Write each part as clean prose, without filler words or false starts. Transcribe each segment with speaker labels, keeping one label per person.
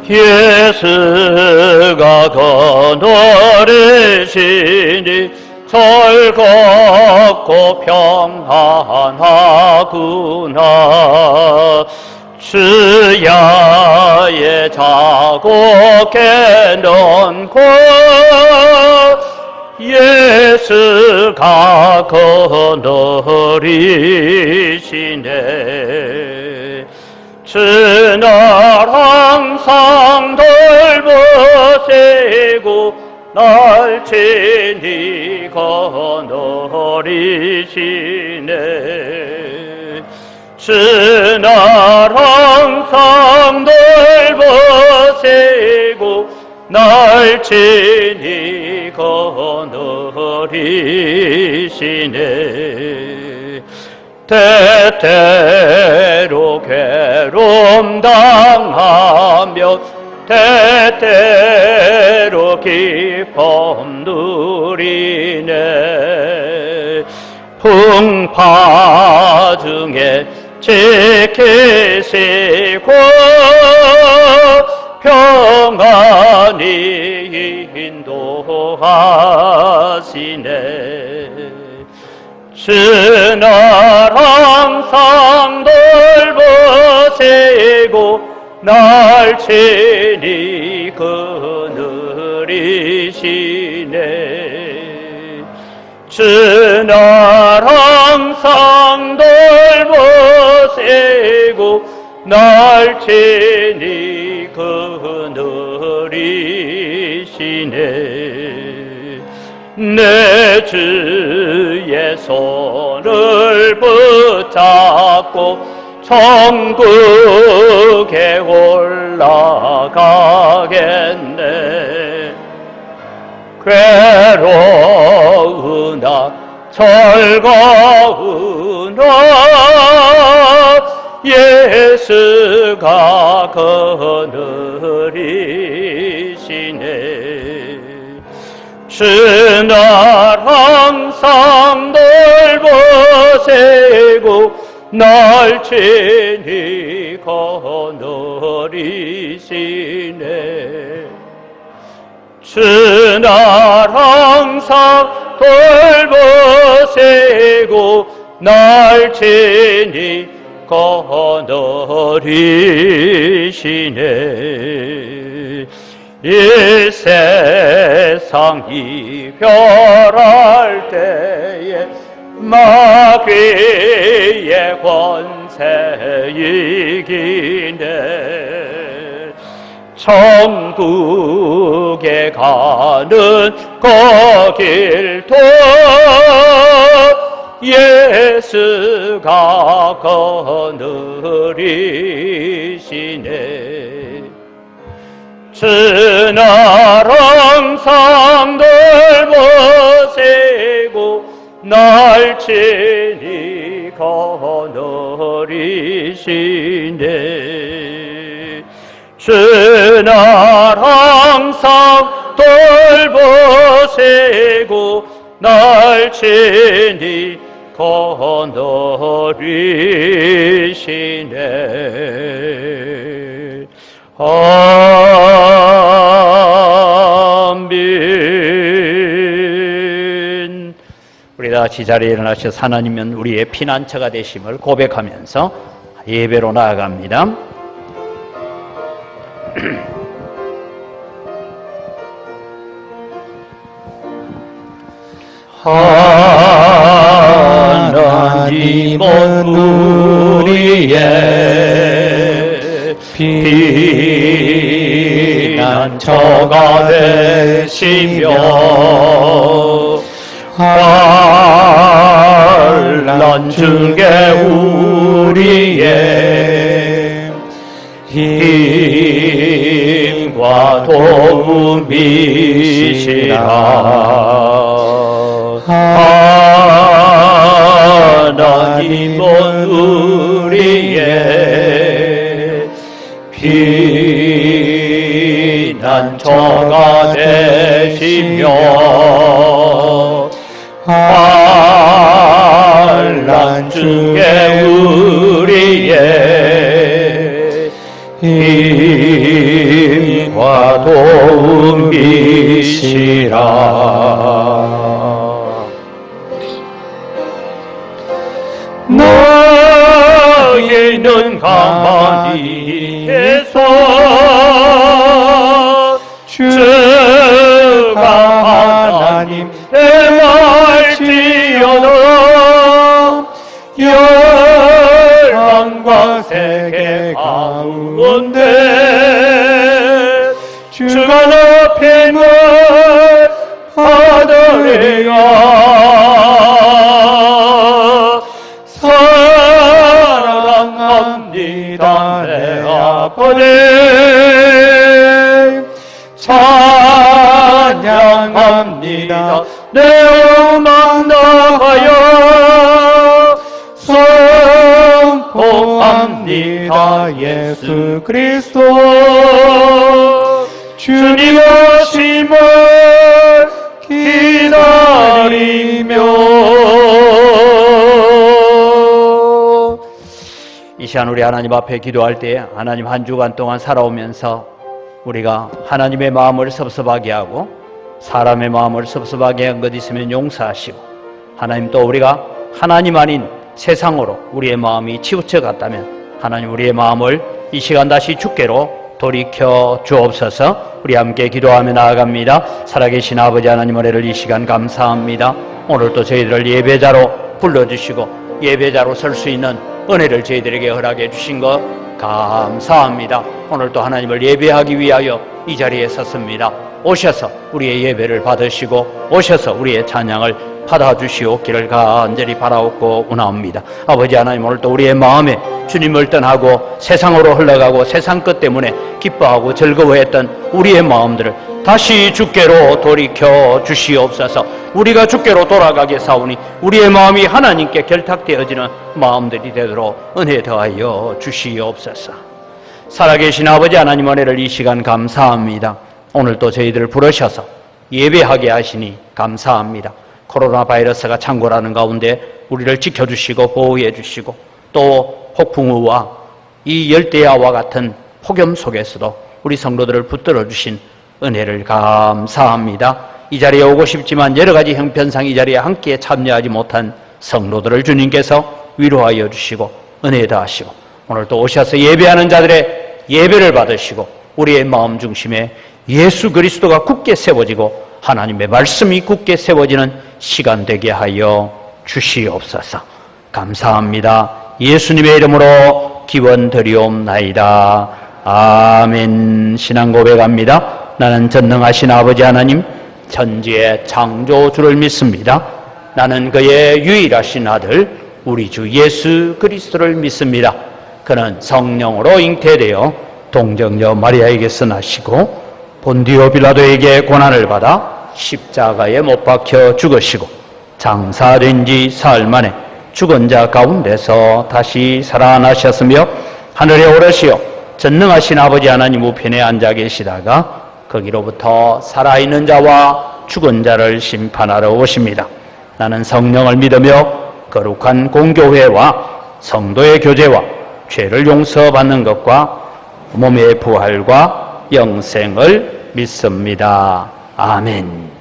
Speaker 1: 예수가 거느리시니 즐겁고 평안하구나. 주야의 자곡에 넣고 예수가 거느리시네. 주날 항상 돌보시고 날 친히 거느리시네. 주날 항상 돌보시고 날 친히 거느리시네. 때때로 괴로움 당하며 때때로 기쁨 누리네. 풍파 중에 지키시고 평안히 인도하시네. 주날 항상 돌보시고 날 친히 거느리시네. 주날 항상 돌보시고 날 친히 거느리시네. 내 주의 손을 붙잡고 천국에 올라가겠네. 괴로우나 즐거우나 예수가 거느리시네. 주날 항상 돌보시고 날 친히 거느리시네. 주날 항상 돌보시고 날 친히 거느리시네. 이 세상 이별할 때에 마귀의 권세 이기네. 천국에 가는 거길도 예수가 거느리시네. 주날 항상 돌보시고 날 친히 거느리시네. 주날 항상 돌보시고 날 친히 거느리시네. 아멘. 우리 다 같이 자리에 일어나셔서 하나님은 우리의 피난처가 되심을 고백하면서 예배로 나아갑니다. 하나님은 우리의 피난처가 되시며 환난 중에 우리의 힘과 도움이시라. 하나님은 우리의 피난처가 되시며 환난 중에 우리의 힘과 너희는 가만히 계소 주가 하나님 행할지어다 열방과 세계 가운데 주가 높임을 받으리라 사랑합니다 내 아버지 찬양합니다 내 음악 나가여 선포합니다 예수 그리스도 주님 오심을 기다리며 이 시간 우리 하나님 앞에 기도할 때 하나님 한 주간 동안 살아오면서 우리가 하나님의 마음을 섭섭하게 하고 사람의 마음을 섭섭하게 한 것 있으면 용서하시고 하나님 또 우리가 하나님 아닌 세상으로 우리의 마음이 치우쳐 갔다면 하나님 우리의 마음을 이 시간 다시 주께로 돌이켜 주옵소서. 우리 함께 기도하며 나아갑니다. 살아계신 아버지 하나님 은혜를 이 시간 감사합니다. 오늘 또 저희들을 예배자로 불러주시고 예배자로 설 수 있는 은혜를 저희들에게 허락해 주신 것 감사합니다. 오늘 또 하나님을 예배하기 위하여 이 자리에 섰습니다. 오셔서 우리의 예배를 받으시고 오셔서 우리의 찬양을 받아주시옵기를 간절히 바라옵고 원하옵니다. 아버지 하나님 오늘 또 우리의 마음에 주님을 떠나고 세상으로 흘러가고 세상 것 때문에 기뻐하고 즐거워했던 우리의 마음들을 다시 주께로 돌이켜 주시옵소서. 우리가 주께로 돌아가게 사오니 우리의 마음이 하나님께 결탁되어지는 마음들이 되도록 은혜 더하여 주시옵소서. 살아계신 아버지 하나님 은혜를 이 시간 감사합니다. 오늘 또 저희들을 부르셔서 예배하게 하시니 감사합니다. 코로나 바이러스가 창궐하는 가운데 우리를 지켜주시고 보호해 주시고 또 폭풍우와 이 열대야와 같은 폭염 속에서도 우리 성도들을 붙들어 주신 은혜를 감사합니다. 이 자리에 오고 싶지만 여러 가지 형편상 이 자리에 함께 참여하지 못한 성도들을 주님께서 위로하여 주시고 은혜 더하시고 오늘 또 오셔서 예배하는 자들의 예배를 받으시고 우리의 마음 중심에 예수 그리스도가 굳게 세워지고 하나님의 말씀이 굳게 세워지는 시간 되게 하여 주시옵소서. 감사합니다. 예수님의 이름으로 기원드리옵나이다. 아멘. 신앙 고백합니다. 나는 전능하신 아버지 하나님 천지의 창조주를 믿습니다. 나는 그의 유일하신 아들 우리 주 예수 그리스도를 믿습니다. 그는 성령으로 잉태되어 동정녀 마리아에게서 나시고 본디오 빌라도에게 고난을 받아 십자가에 못 박혀 죽으시고 장사된 지 사흘 만에 죽은 자 가운데서 다시 살아나셨으며 하늘에 오르시어 전능하신 아버지 하나님 우편에 앉아 계시다가 거기로부터 살아있는 자와 죽은 자를 심판하러 오십니다. 나는 성령을 믿으며 거룩한 공교회와 성도의 교제와 죄를 용서받는 것과 몸의 부활과 영생을 믿습니다. 아멘.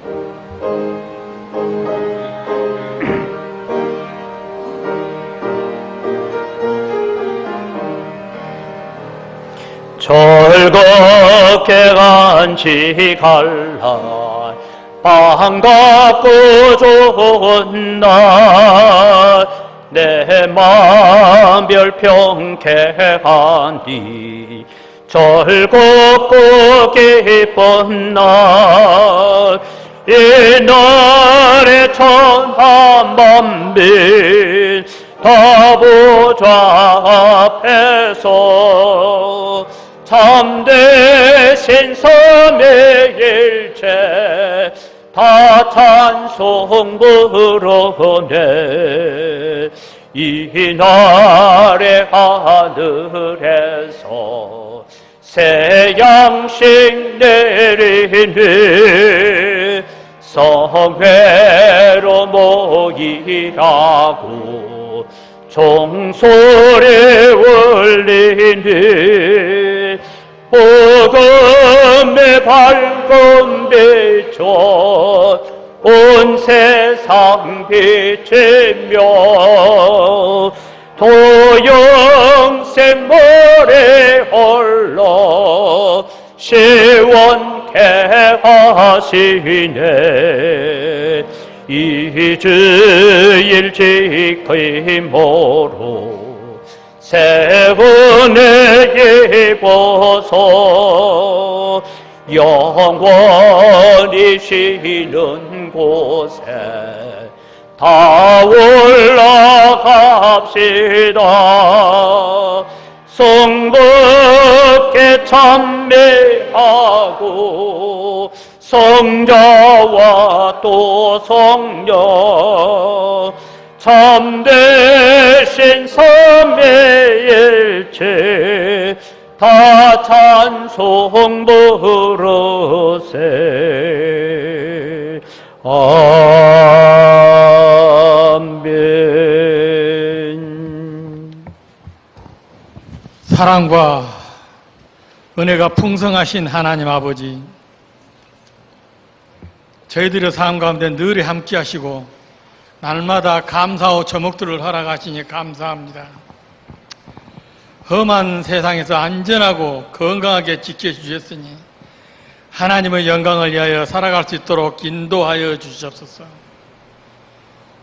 Speaker 1: 즐겁게 간직할라 반갑고 좋은 날 내 맘 별평케하니 즐겁고 기쁜 날 이 날에 천한 만민 다 보좌 앞에서 참되신 섬의 일체 다 찬송 부르네. 이 날의 하늘에서 새 양식 내리니 성회로 모이라고 종소리 울리니 복음의 밝은 빛으로 온 세상 비치며 도영생 모래 홀로 시원케 하시네. 이주일 지킴으로 세운에 입어서 영원히 쉬는 곳에 다 올라갑시다. 성부께 참배하고 성자와 또 성령 참되신 삼위일체 다 찬송 부르세. 아멘.
Speaker 2: 사랑과 은혜가 풍성하신 하나님 아버지, 저희들의 삶 가운데 늘 함께 하시고 날마다 감사와 저목들을 허락하시니 감사합니다. 험한 세상에서 안전하고 건강하게 지켜주셨으니 하나님의 영광을 위하여 살아갈 수 있도록 인도하여 주시옵소서.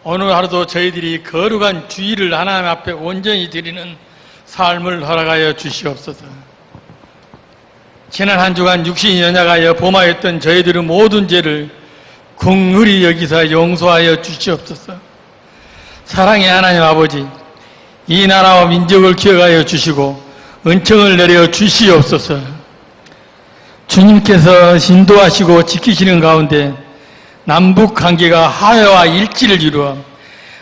Speaker 2: 오늘 하루도 저희들이 거룩한 주의를 하나님 앞에 온전히 드리는 삶을 허락하여 주시옵소서. 지난 한 주간 육신이 연약하여 범하였던 저희들의 모든 죄를 긍휼히 여기서 용서하여 주시옵소서. 사랑의 하나님 아버지, 이 나라와 민족을 기억하여 주시고 은총을 내려 주시옵소서. 주님께서 인도하시고 지키시는 가운데 남북 관계가 화해와 일치를 이루어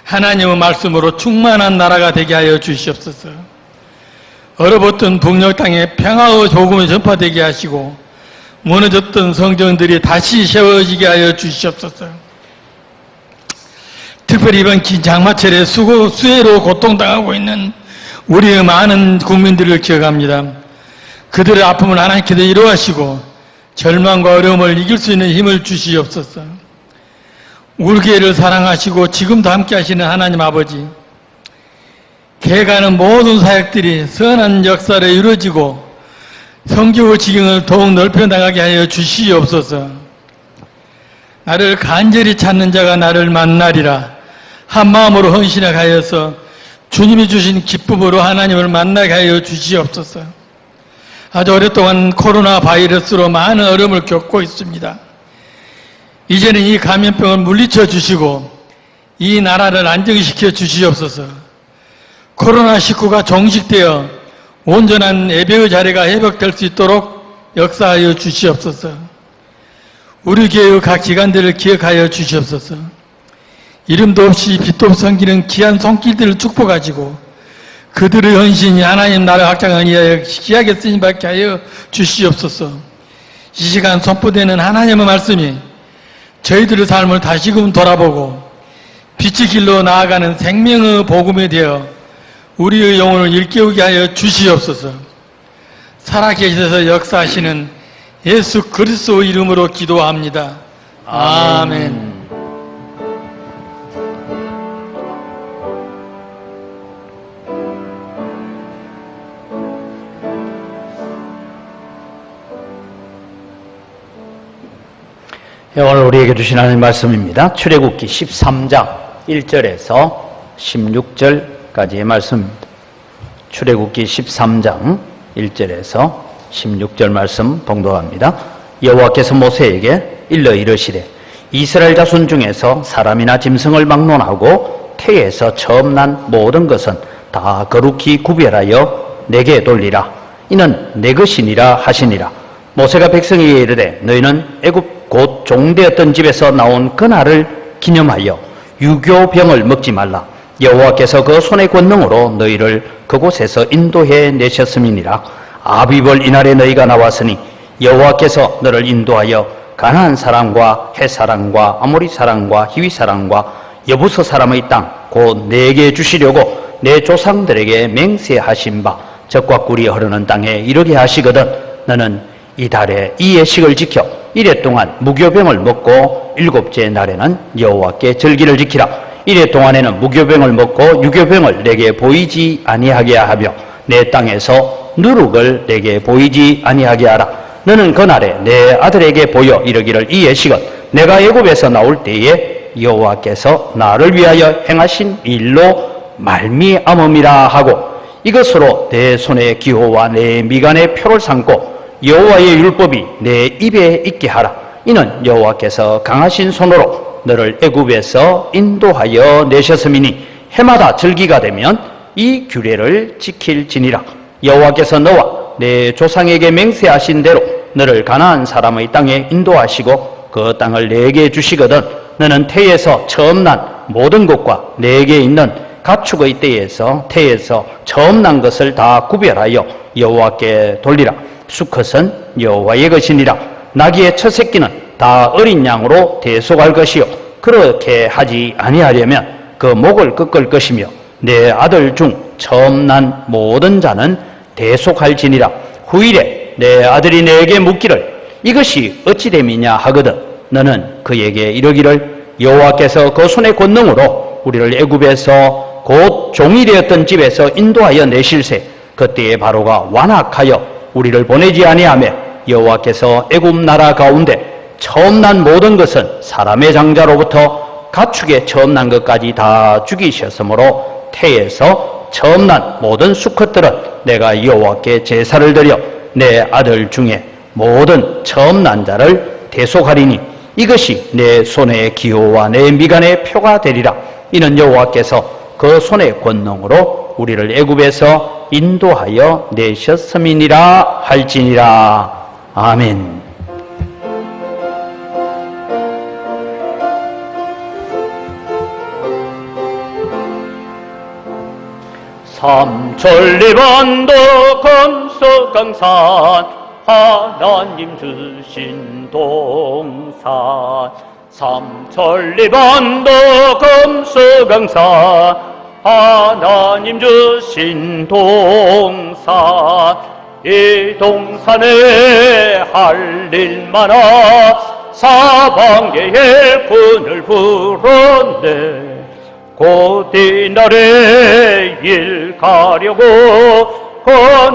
Speaker 2: 하나님의 말씀으로 충만한 나라가 되게 하여 주시옵소서. 얼어붙은 북녘 땅에 평화의 복음이 전파되게 하시고 무너졌던 성전들이 다시 세워지게 하여 주시옵소서. 특별히 이번 긴 장마철에 수해로 고통당하고 있는 우리의 많은 국민들을 기억합니다. 그들의 아픔을 하나님께서 위로하시고 절망과 어려움을 이길 수 있는 힘을 주시옵소서. 우리 교회를 사랑하시고 지금도 함께 하시는 하나님 아버지, 개가는 모든 사역들이 선한 역사로 이루어지고 성교의 지경을 더욱 넓혀나가게 하여 주시옵소서. 나를 간절히 찾는 자가 나를 만나리라. 한마음으로 헌신하게 하여서 주님이 주신 기쁨으로 하나님을 만나게 하여 주시옵소서. 아주 오랫동안 코로나 바이러스로 많은 어려움을 겪고 있습니다. 이제는 이 감염병을 물리쳐 주시고 이 나라를 안정시켜 주시옵소서. 코로나19가 종식되어 온전한 예배의 자리가 회복될 수 있도록 역사하여 주시옵소서. 우리 교회의 각 기관들을 기억하여 주시옵소서. 이름도 없이 빛도 없이 섬기는 귀한 손길들을 축복하시고 그들의 헌신이 하나님 나라 확장을 위하여 귀하게 쓰임받게 하여 주시옵소서. 이 시간 선포되는 하나님의 말씀이 저희들의 삶을 다시금 돌아보고 빛의 길로 나아가는 생명의 복음이 되어 우리의 영혼을 일깨우게 하여 주시옵소서. 살아계셔서 역사하시는 예수 그리스도 이름으로 기도합니다. 아멘.
Speaker 1: 오늘 우리에게 주신 하나님 말씀입니다. 출애굽기 13장 1절에서 16절까지의 말씀입니다. 출애굽기 13장 1절에서 16절 말씀 봉독합니다. 여호와께서 모세에게 일러 이르시되 이스라엘 자손 중에서 사람이나 짐승을 막론하고 태에서 처음 난 모든 것은 다 거룩히 구별하여 내게 돌리라. 이는 내 것이니라 하시니라. 모세가 백성에게 이르되 너희는 애굽 곧 종되었던 집에서 나온 그날을 기념하여 유교병을 먹지 말라. 여호와께서 그 손의 권능으로 너희를 그곳에서 인도해 내셨음이니라. 아비벌 이날에 너희가 나왔으니 여호와께서 너를 인도하여 가나안 사람과 헷 사람과 아모리 사람과 히위 사람과 여부서 사람의 땅 곧 내게 주시려고 내 조상들에게 맹세하신 바 젖과 꿀이 흐르는 땅에 이르게 하시거든 너는 이 달에 이 예식을 지켜 1회 동안 무교병을 먹고 7째 날에는 여호와께 절기를 지키라. 이래 동안에는 무교병을 먹고 유교병을 내게 보이지 아니하게 하며 내 땅에서 누룩을 내게 보이지 아니하게 하라. 너는 그날에 내 아들에게 보여 이르기를 이 예식은 내가 애굽에서 나올 때에 여호와께서 나를 위하여 행하신 일로 말미암음이라 하고 이것으로 내 손의 기호와 내 미간의 표를 삼고 여호와의 율법이 내 입에 있게 하라. 이는 여호와께서 강하신 손으로 너를 애굽에서 인도하여 내셨음이니 해마다 절기가 되면 이 규례를 지킬지니라. 여호와께서 너와 내 조상에게 맹세하신 대로 너를 가나안 사람의 땅에 인도하시고 그 땅을 내게 주시거든 너는 태에서 처음 난 모든 것과 내게 있는 가축의 떼에서 태에서 처음 난 것을 다 구별하여 여호와께 돌리라. 수컷은 여호와의 것이니라. 나귀의 첫 새끼는 다 어린 양으로 대속할 것이요 그렇게 하지 아니하려면 그 목을 꺾을 것이며 내 아들 중 처음 난 모든 자는 대속할지니라. 후일에 내 아들이 내게 묻기를 이것이 어찌 됨이냐 하거든 너는 그에게 이르기를 여호와께서 그 손의 권능으로 우리를 애굽에서 곧 종이 되었던 집에서 인도하여 내실세 그때에 바로가 완악하여 우리를 보내지 아니하며 여호와께서 애굽 나라 가운데 처음 난 모든 것은 사람의 장자로부터 가축의 처음 난 것까지 다 죽이셨으므로 태에서 처음 난 모든 수컷들은 내가 여호와께 제사를 드려 내 아들 중에 모든 처음 난 자를 대속하리니 이것이 내 손의 기호와 내 미간의 표가 되리라. 이는 여호와께서 그 손의 권능으로 우리를 애굽에서 인도하여 내셨음이니라 할지니라. 아멘. 삼천리반도 금석강산 하나님 주신 동산 삼천리반도 금석강산 하나님 주신 동산 이 동산에 할 일 많아 사방의 분을 불었네 곧 이날에 일 가려고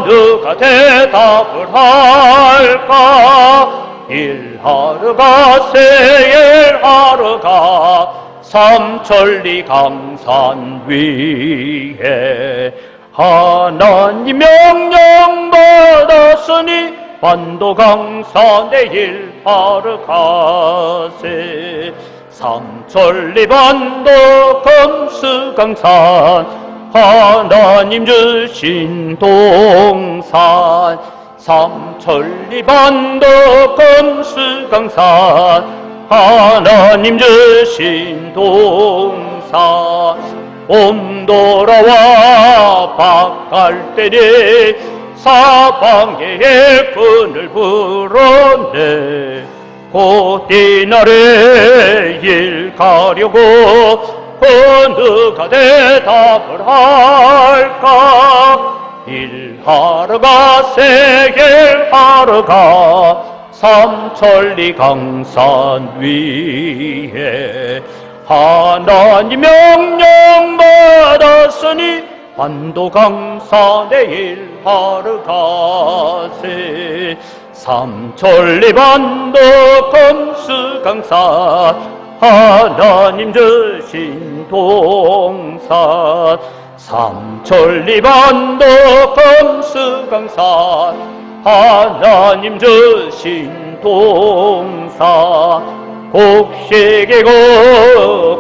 Speaker 1: 누가 대답을 할까 일하러 가세 일하러 가 삼천리 강산 위에 하나님 명령 받았으니 반도강산에 일하러 가세 삼천리 반도 금수강산 하나님 주신 동산 삼천리 반도 금수강산 하나님 주신 동산 봄 돌아와 밭갈 때니 사방에 예쁜을 불었네 곧 이날에 일 가려고 누가 대답을 할까 일하러 가세 일하러 가 삼천리 강산 위에 하나님 명령 받았으니 반도강산에 일하러 가세 삼천리 반도 금수강산 하나님 주신 동산 삼천리 반도 금수강산 하나님 주신 동산 곡식이고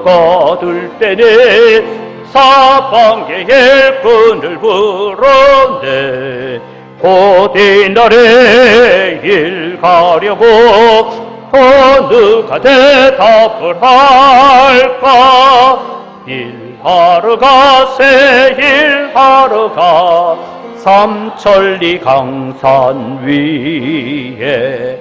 Speaker 1: 거둘 때는 사방에 예쁜을 불었네 곧 이날에 일 가려고 누가 대답을 할까 일하러 가세 일하러 가 삼천리 강산 위에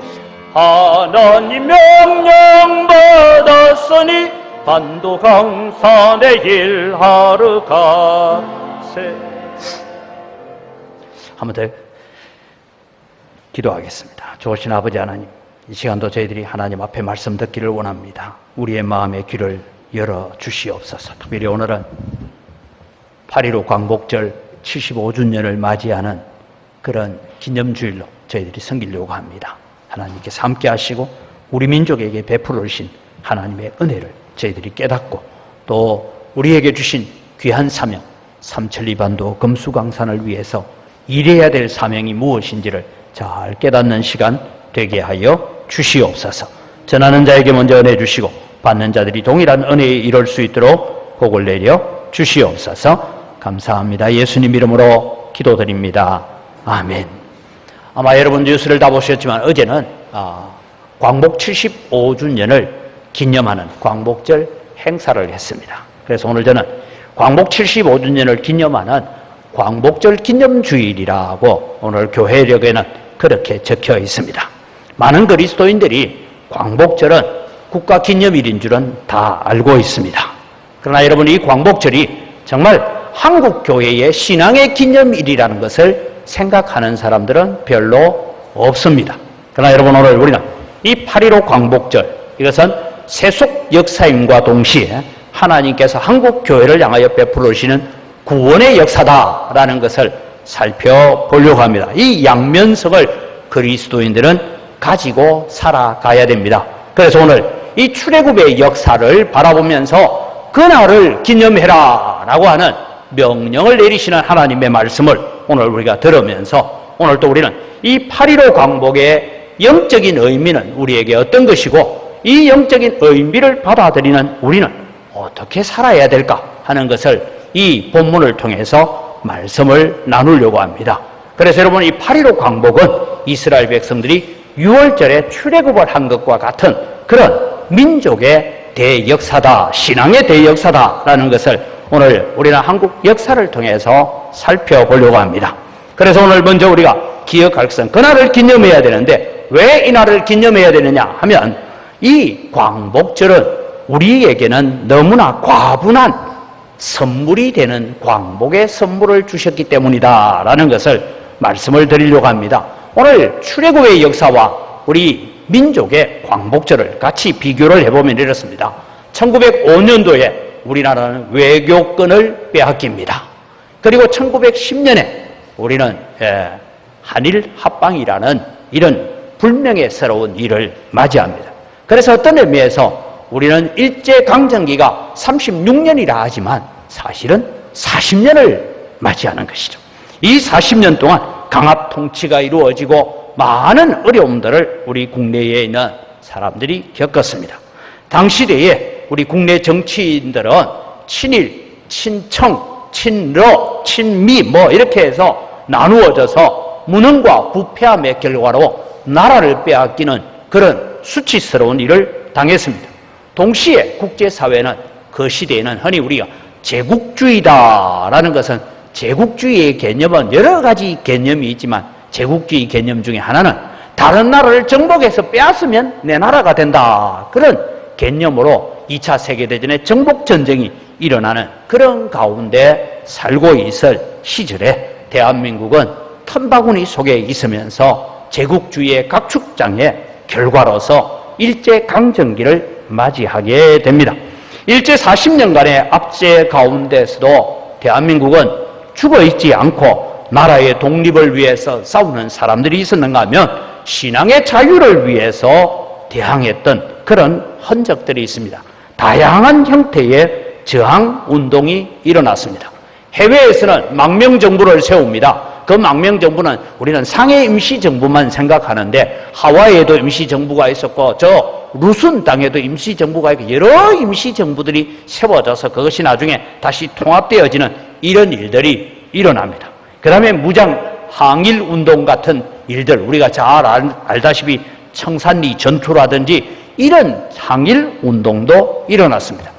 Speaker 1: 하나님 명령 받았으니 반도강산에 일하러 가세 한 번 더 기도하겠습니다. 좋으신 아버지 하나님 이 시간도 저희들이 하나님 앞에 말씀 듣기를 원합니다. 우리의 마음의 귀를 열어주시옵소서. 특별히 오늘은 8.15 광복절 75주년을 맞이하는 그런 기념주일로 저희들이 섬기려고 합니다. 하나님께서 함께 하시고 우리 민족에게 베풀어 주신 하나님의 은혜를 저희들이 깨닫고 또 우리에게 주신 귀한 사명, 삼천리반도 금수강산을 위해서 일해야 될 사명이 무엇인지를 잘 깨닫는 시간 되게 하여 주시옵소서. 전하는 자에게 먼저 은혜 주시고 받는 자들이 동일한 은혜에 이룰 수 있도록 복을 내려 주시옵소서. 감사합니다. 예수님 이름으로 기도드립니다. 아멘. 아마 여러분 뉴스를 다 보셨지만 어제는 광복 75주년을 기념하는 광복절 행사를 했습니다. 그래서 오늘 저는 광복 75주년을 기념하는 광복절 기념주일이라고 오늘 교회력에는 그렇게 적혀 있습니다. 많은 그리스도인들이 광복절은 국가기념일인 줄은 다 알고 있습니다. 그러나 여러분, 이 광복절이 정말 한국교회의 신앙의 기념일이라는 것을 생각하는 사람들은 별로 없습니다. 그러나 여러분, 오늘 우리는 이 8.15 광복절, 이것은 세속 역사임과 동시에 하나님께서 한국교회를 향하여 베풀어 주시는 구원의 역사다라는 것을 살펴보려고 합니다. 이 양면성을 그리스도인들은 가지고 살아가야 됩니다. 그래서 오늘 이 출애굽의 역사를 바라보면서 그날을 기념해라 라고 하는 명령을 내리시는 하나님의 말씀을 오늘 우리가 들으면서 오늘 또 우리는 이 8.15 광복의 영적인 의미는 우리에게 어떤 것이고 이 영적인 의미를 받아들이는 우리는 어떻게 살아야 될까 하는 것을 이 본문을 통해서 말씀을 나누려고 합니다. 그래서 여러분, 이 8.15 광복은 이스라엘 백성들이 6월절에 출애굽을 한 것과 같은 그런 민족의 대역사다, 신앙의 대역사다라는 것을 오늘 우리는 한국 역사를 통해서 살펴보려고 합니다. 그래서 오늘 먼저 우리가 기억할 것은 그날을 기념해야 되는데 왜 이 날을 기념해야 되느냐 하면 이 광복절은 우리에게는 너무나 과분한 선물이 되는 광복의 선물을 주셨기 때문이다라는 것을 말씀을 드리려고 합니다. 오늘 출애굽의 역사와 우리 민족의 광복절을 같이 비교를 해보면 이렇습니다. 1905년도에 우리나라는 외교권을 빼앗깁니다. 그리고 1910년에 우리는 한일 합방이라는 이런 불명예스러운 일을 맞이합니다. 그래서 어떤 의미에서 우리는 일제강점기가 36년이라 하지만 사실은 40년을 맞이하는 것이죠. 이 40년 동안 강압 통치가 이루어지고 많은 어려움들을 우리 국내에 있는 사람들이 겪었습니다. 당시대에 우리 국내 정치인들은 친일, 친청, 친러, 친미 이렇게 해서 나누어져서 무능과 부패함의 결과로 나라를 빼앗기는 그런 수치스러운 일을 당했습니다. 동시에 국제사회는 그 시대에는 흔히 우리가 제국주의다라는 것은 제국주의의 개념은 여러 가지 개념이 있지만 제국주의 개념 중에 하나는 다른 나라를 정복해서 빼앗으면 내 나라가 된다. 그런 개념으로 2차 세계대전의 정복전쟁이 일어나는 그런 가운데 살고 있을 시절에 대한민국은 틈바구니 속에 있으면서 제국주의의 각축장의 결과로서 일제강점기를 맞이하게 됩니다. 일제 40년간의 압제 가운데서도 대한민국은 죽어있지 않고 나라의 독립을 위해서 싸우는 사람들이 있었는가 하면 신앙의 자유를 위해서 대항했던 그런 흔적들이 있습니다. 다양한 형태의 저항운동이 일어났습니다. 해외에서는 망명정부를 세웁니다. 그 망명정부는 우리는 상해 임시정부만 생각하는데 하와이에도 임시정부가 있었고 저 루슨 땅에도 임시정부가 있고 여러 임시정부들이 세워져서 그것이 나중에 다시 통합되어지는 이런 일들이 일어납니다. 그 다음에 무장 항일운동 같은 일들, 우리가 잘 알다시피 청산리 전투라든지 이런 항일운동도 일어났습니다.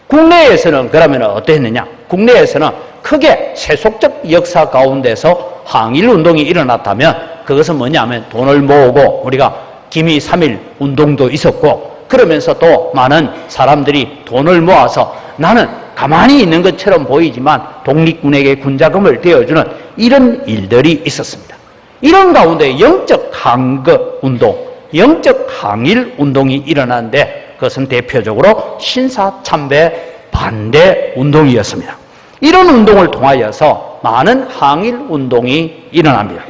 Speaker 1: 국내에서는 그러면 어땠느냐? 국내에서는 크게 세속적 역사 가운데서 항일운동이 일어났다면 그것은 뭐냐면 돈을 모으고 우리가 기미 3.1 운동도 있었고 그러면서 또 많은 사람들이 돈을 모아서 나는 가만히 있는 것처럼 보이지만 독립군에게 군자금을 대어주는 이런 일들이 있었습니다. 이런 가운데 영적 항거 운동, 영적 항일 운동이 일어나는데 그것은 대표적으로 신사참배 반대 운동이었습니다. 이런 운동을 통하여서 많은 항일 운동이 일어납니다.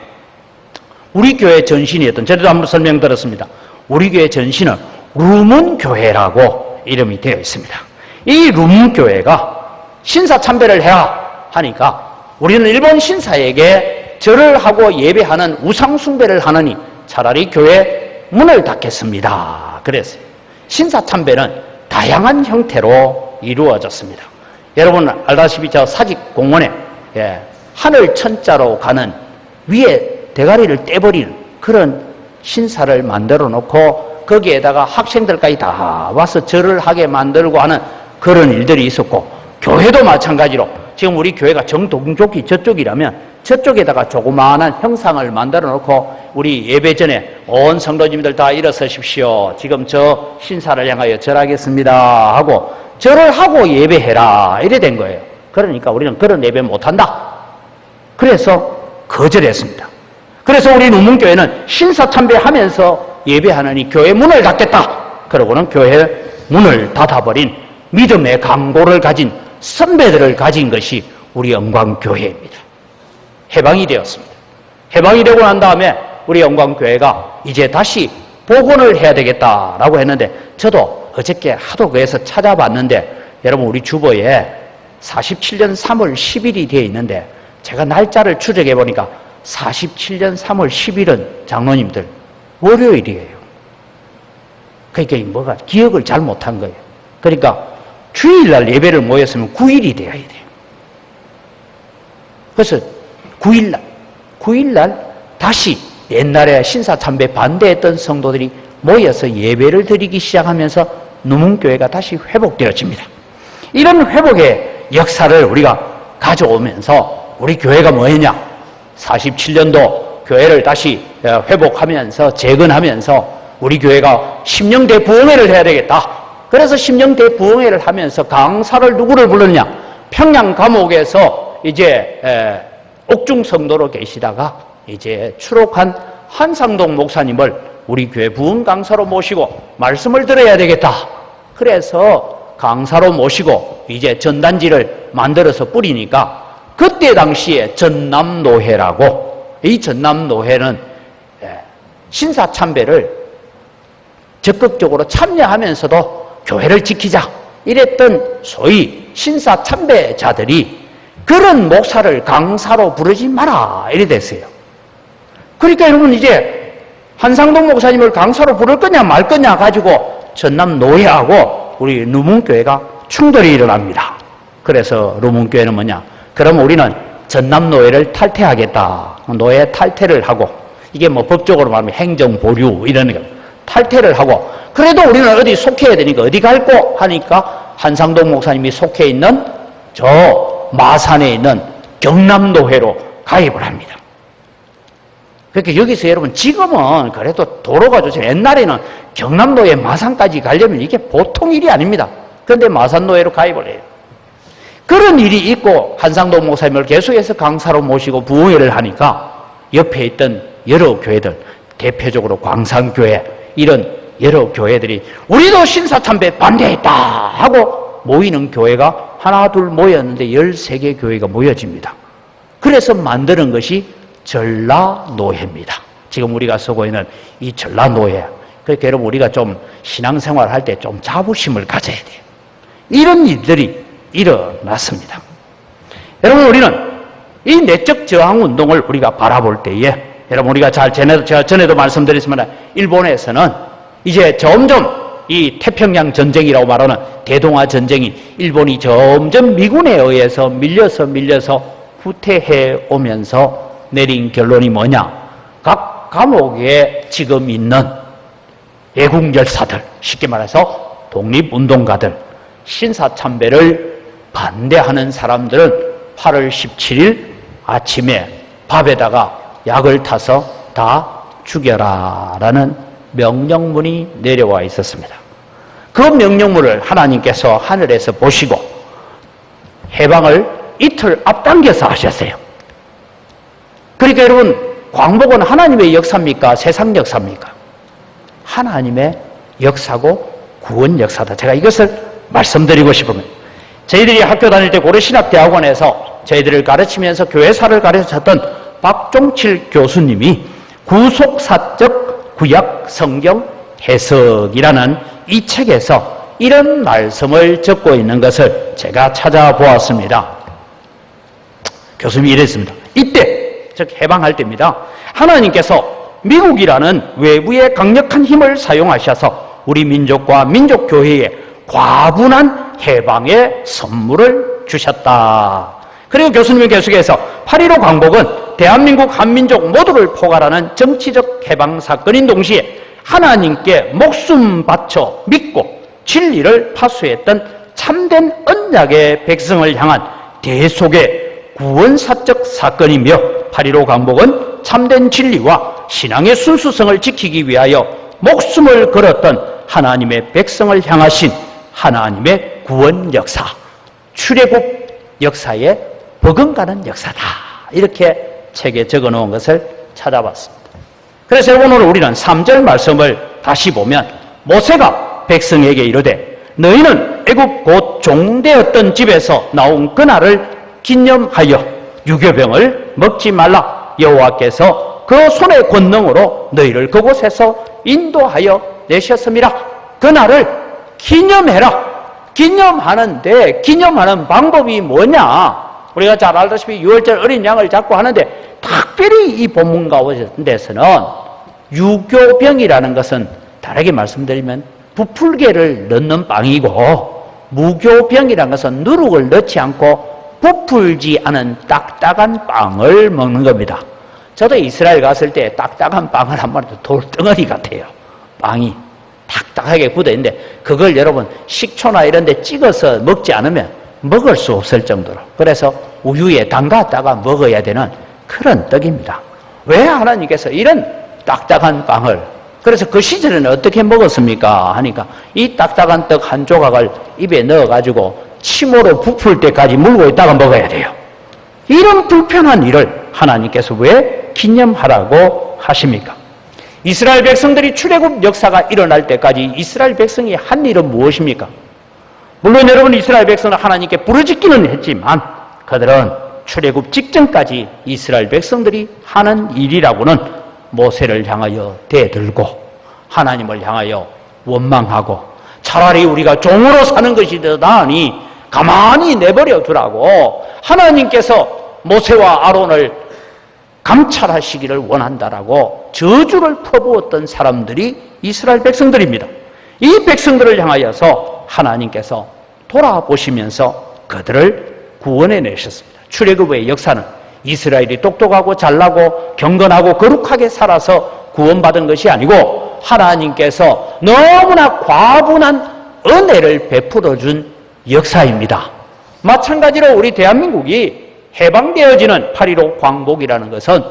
Speaker 1: 우리 교회 전신이었던, 저도 한번 설명드렸습니다. 우리 교회 전신은 루문교회라고 이름이 되어 있습니다. 이 루문교회가 신사참배를 해라 하니까 우리는 일본 신사에게 절을 하고 예배하는 우상숭배를 하느니 차라리 교회 문을 닫겠습니다. 그랬어요. 신사참배는 다양한 형태로 이루어졌습니다. 여러분 알다시피 저 사직공원에 하늘 천자로 가는 위에 대가리를 떼버리는 그런 신사를 만들어 놓고 거기에다가 학생들까지 다 와서 절을 하게 만들고 하는 그런 일들이 있었고, 교회도 마찬가지로 지금 우리 교회가 정동쪽이 저쪽이라면 저쪽에다가 조그마한 형상을 만들어 놓고 우리 예배 전에 온 성도님들 다 일어서십시오. 지금 저 신사를 향하여 절하겠습니다 하고 절을 하고 예배해라 이래 된 거예요. 그러니까 우리는 그런 예배 못한다. 그래서 거절했습니다. 그래서 우리 루문교회는 신사참배하면서 예배하느니 교회 문을 닫겠다. 그러고는 교회 문을 닫아버린 믿음의 강도를 가진 선배들을 가진 것이 우리 영광교회입니다. 해방이 되었습니다. 해방이 되고 난 다음에 우리 영광교회가 이제 다시 복원을 해야 되겠다라고 했는데, 저도 어저께 하도 그래서 찾아봤는데 여러분 우리 주보에 47년 3월 10일이 되어 있는데 제가 날짜를 추적해 보니까 47년 3월 10일은 장로님들 월요일이에요. 그러니까 뭐가 기억을 잘 못한 거예요. 그러니까 주일날 예배를 모였으면 9일이 돼야 돼요. 그래서 9일날 다시 옛날에 신사참배 반대했던 성도들이 모여서 예배를 드리기 시작하면서 누문교회가 다시 회복되어집니다. 이런 회복의 역사를 우리가 가져오면서 우리 교회가 뭐 했냐? 47년도 교회를 다시 회복하면서 재건하면서 우리 교회가 심령대 부흥회를 해야 되겠다. 그래서 심령대 부흥회를 하면서 강사를 누구를 불렀냐? 평양 감옥에서 이제 옥중 성도로 계시다가 이제 추록한 한상동 목사님을 우리 교회 부흥 강사로 모시고 말씀을 들어야 되겠다. 그래서 강사로 모시고 이제 전단지를 만들어서 뿌리니까 그때 당시에 전남노회라고, 이 전남노회는 신사참배를 적극적으로 참여하면서도 교회를 지키자 이랬던 소위 신사참배자들이 그런 목사를 강사로 부르지 마라 이래 됐어요. 그러니까 여러분 이제 한상동 목사님을 강사로 부를 거냐 말 거냐 가지고 전남노회하고 우리 루문교회가 충돌이 일어납니다. 그래서 루문교회는 뭐냐? 그럼 우리는 전남노회를 탈퇴하겠다. 노회 탈퇴를 하고, 이게 뭐 법적으로 말하면 행정보류 이러는 거 탈퇴를 하고, 그래도 우리는 어디 속해야 되니까 어디 갈고 하니까 한상동 목사님이 속해 있는 저 마산에 있는 경남노회로 가입을 합니다. 그러니까 여기서 여러분 지금은 그래도 도로가 좋죠. 옛날에는 경남노회 마산까지 가려면 이게 보통 일이 아닙니다. 그런데 마산노회로 가입을 해요. 그런 일이 있고 한상동 목사님을 계속해서 강사로 모시고 부흥회를 하니까 옆에 있던 여러 교회들, 대표적으로 광산교회 이런 여러 교회들이 우리도 신사참배 반대했다 하고 모이는 교회가 하나 둘 모였는데 13개 교회가 모여집니다. 그래서 만드는 것이 전라노회입니다. 지금 우리가 쓰고 있는 이 전라노회. 그러니까 여러분 우리가 좀 신앙생활 할 때 좀 자부심을 가져야 돼요. 이런 일들이 일어났습니다. 여러분 우리는 이 내적 저항 운동을 우리가 바라볼 때에 여러분 우리가 제가 전에도 말씀드렸지만 일본에서는 이제 점점 이 태평양 전쟁이라고 말하는 대동아 전쟁이 일본이 점점 미군에 의해서 밀려서 후퇴해 오면서 내린 결론이 뭐냐? 각 감옥에 지금 있는 애국열사들, 쉽게 말해서 독립운동가들, 신사참배를 반대하는 사람들은 8월 17일 아침에 밥에다가 약을 타서 다 죽여라라는 명령문이 내려와 있었습니다. 그 명령문을 하나님께서 하늘에서 보시고 해방을 이틀 앞당겨서 하셨어요. 그러니까 여러분 광복은 하나님의 역사입니까? 세상 역사입니까? 하나님의 역사고 구원 역사다. 제가 이것을 말씀드리고 싶으면 저희들이 학교 다닐 때 고려신학대학원에서 저희들을 가르치면서 교회사를 가르쳤던 박종칠 교수님이 구속사적 구약 성경 해석이라는 이 책에서 이런 말씀을 적고 있는 것을 제가 찾아보았습니다. 교수님이 이랬습니다. 이때, 즉 해방할 때입니다. 하나님께서 미국이라는 외부의 강력한 힘을 사용하셔서 우리 민족과 민족교회에 과분한 해방의 선물을 주셨다. 그리고 교수님이 계속해서 8.15 광복은 대한민국 한민족 모두를 포괄하는 정치적 해방 사건인 동시에 하나님께 목숨 바쳐 믿고 진리를 파수했던 참된 언약의 백성을 향한 대속의 구원사적 사건이며 8.15 광복은 참된 진리와 신앙의 순수성을 지키기 위하여 목숨을 걸었던 하나님의 백성을 향하신 하나님의 구원 역사, 출애굽 역사에 버금가는 역사다. 이렇게 책에 적어놓은 것을 찾아봤습니다. 그래서 오늘 우리는 3절 말씀을 다시 보면 모세가 백성에게 이르되 너희는 애굽 곧 종되었던 집에서 나온 그날을 기념하여 유교병을 먹지 말라. 여호와께서 그 손의 권능으로 너희를 그곳에서 인도하여 내셨음이라. 그날을 기념해라. 기념하는데 기념하는 방법이 뭐냐? 우리가 잘 알다시피 6월절 어린 양을 잡고 하는데 특별히 이 본문 가운데서는 유교병이라는 것은 다르게 말씀드리면 부풀개를 넣는 빵이고 무교병이라는 것은 누룩을 넣지 않고 부풀지 않은 딱딱한 빵을 먹는 겁니다. 저도 이스라엘 갔을 때 딱딱한 빵을 한 마리 돌덩어리 같아요. 빵이 딱딱하게 굳어있는데 그걸 여러분 식초나 이런 데 찍어서 먹지 않으면 먹을 수 없을 정도로, 그래서 우유에 담갔다가 먹어야 되는 그런 떡입니다. 왜 하나님께서 이런 딱딱한 빵을, 그래서 그 시절에는 어떻게 먹었습니까 하니까 이 딱딱한 떡 한 조각을 입에 넣어가지고 침으로 부풀 때까지 물고 있다가 먹어야 돼요. 이런 불편한 일을 하나님께서 왜 기념하라고 하십니까? 이스라엘 백성들이 출애굽 역사가 일어날 때까지 이스라엘 백성이 한 일은 무엇입니까? 물론 여러분 이스라엘 백성은 하나님께 부르짖기는 했지만 그들은 출애굽 직전까지 이스라엘 백성들이 하는 일이라고는 모세를 향하여 대들고 하나님을 향하여 원망하고 차라리 우리가 종으로 사는 것이 더 나으니 가만히 내버려 두라고 하나님께서 모세와 아론을 감찰하시기를 원한다라고 저주를 퍼부었던 사람들이 이스라엘 백성들입니다. 이 백성들을 향하여서 하나님께서 돌아보시면서 그들을 구원해 내셨습니다. 출애굽의 역사는 이스라엘이 똑똑하고 잘나고 경건하고 거룩하게 살아서 구원받은 것이 아니고 하나님께서 너무나 과분한 은혜를 베풀어 준 역사입니다. 마찬가지로 우리 대한민국이 해방되어지는 8.15 광복이라는 것은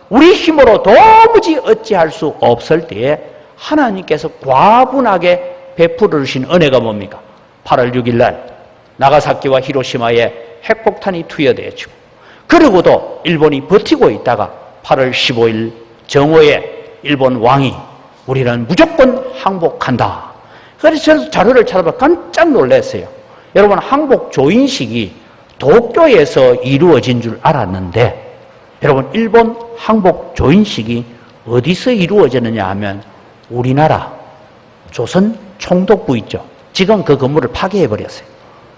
Speaker 1: 우리 힘으로 도무지 어찌할 수 없을 때에 하나님께서 과분하게 베풀어 주신 은혜가 뭡니까? 8월 6일 날 나가사키와 히로시마에 핵폭탄이 투여되어지고 그리고도 일본이 버티고 있다가 8월 15일 정오에 일본 왕이 우리는 무조건 항복한다. 그래서 저는 자료를 찾아봐 깜짝 놀랐어요. 여러분 항복 조인식이 도쿄에서 이루어진 줄 알았는데 여러분 일본 항복 조인식이 어디서 이루어졌느냐 하면 우리나라 조선 총독부 있죠. 지금 그 건물을 파괴해버렸어요.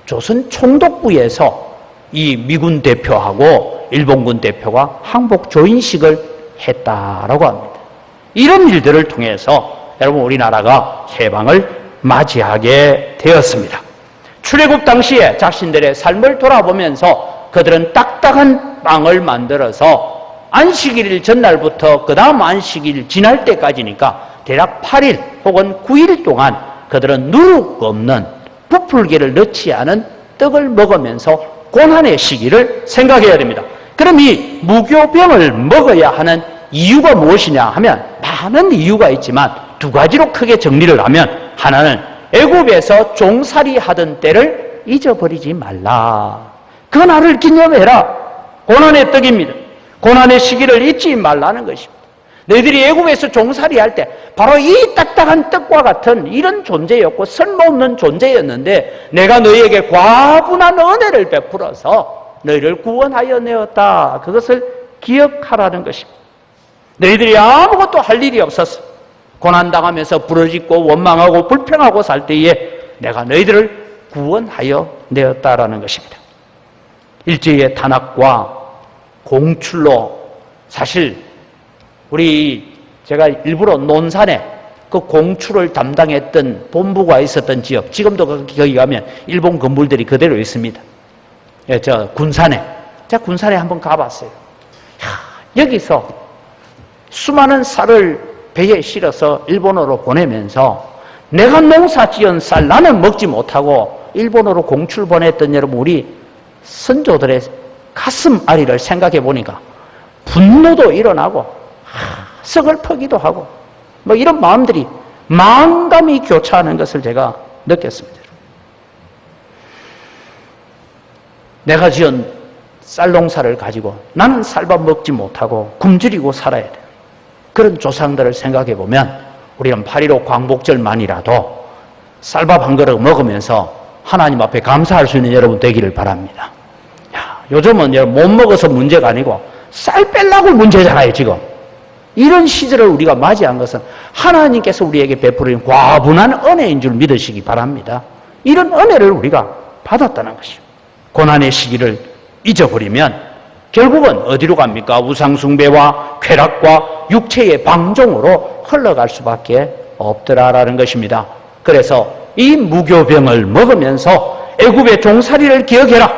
Speaker 1: 조선 총독부에서 이 미군 대표하고 일본군 대표가 항복 조인식을 했다라고 합니다. 이런 일들을 통해서 여러분 우리나라가 해방을 맞이하게 되었습니다. 출애굽 당시에 자신들의 삶을 돌아보면서 그들은 딱딱한 빵을 만들어서 안식일 전날부터 그 다음 안식일 지날 때까지니까 대략 8일 혹은 9일 동안 그들은 누룩 없는 부풀기를 넣지 않은 떡을 먹으면서 고난의 시기를 생각해야 됩니다. 그럼 이 무교병을 먹어야 하는 이유가 무엇이냐 하면 많은 이유가 있지만 두 가지로 크게 정리를 하면 하나는 애굽에서 종살이 하던 때를 잊어버리지 말라. 그 날을 기념해라. 고난의 떡입니다. 고난의 시기를 잊지 말라는 것입니다. 너희들이 애굽에서 종살이 할 때 바로 이 딱딱한 떡과 같은 이런 존재였고 쓸모없는 존재였는데 내가 너희에게 과분한 은혜를 베풀어서 너희를 구원하여 내었다. 그것을 기억하라는 것입니다. 너희들이 아무것도 할 일이 없었어. 고난당하면서 부러지고 원망하고 불평하고 살 때에 내가 너희들을 구원하여 내었다라는 것입니다. 일제의 탄압과 공출로 사실 제가 일부러 논산에 그 공출을 담당했던 본부가 있었던 지역, 지금도 거기 가면 일본 건물들이 그대로 있습니다. 저 군산에, 제가 군산에 한번 가봤어요. 여기서 수많은 쌀을 배에 실어서 일본으로 보내면서 내가 농사 지은 쌀 나는 먹지 못하고 일본으로 공출 보냈던 여러분 우리 선조들의 가슴 아리를 생각해 보니까 분노도 일어나고 서글프기도 하고 뭐 이런 마음들이 만감이 교차하는 것을 제가 느꼈습니다. 내가 지은 쌀농사를 가지고 나는 쌀밥 먹지 못하고 굶주리고 살아야 돼. 그런 조상들을 생각해 보면 우리는 8.15 광복절만이라도 쌀밥 한 그릇 먹으면서 하나님 앞에 감사할 수 있는 여러분 되기를 바랍니다. 요즘은 못 먹어서 문제가 아니고 쌀 빼려고 문제잖아요, 지금. 이런 시절을 우리가 맞이한 것은 하나님께서 우리에게 베푸는 과분한 은혜인 줄 믿으시기 바랍니다. 이런 은혜를 우리가 받았다는 것이죠. 고난의 시기를 잊어버리면 결국은 어디로 갑니까? 우상숭배와 쾌락과 육체의 방종으로 흘러갈 수밖에 없더라라는 것입니다. 그래서 이 무교병을 먹으면서 애굽의 종살이를 기억해라.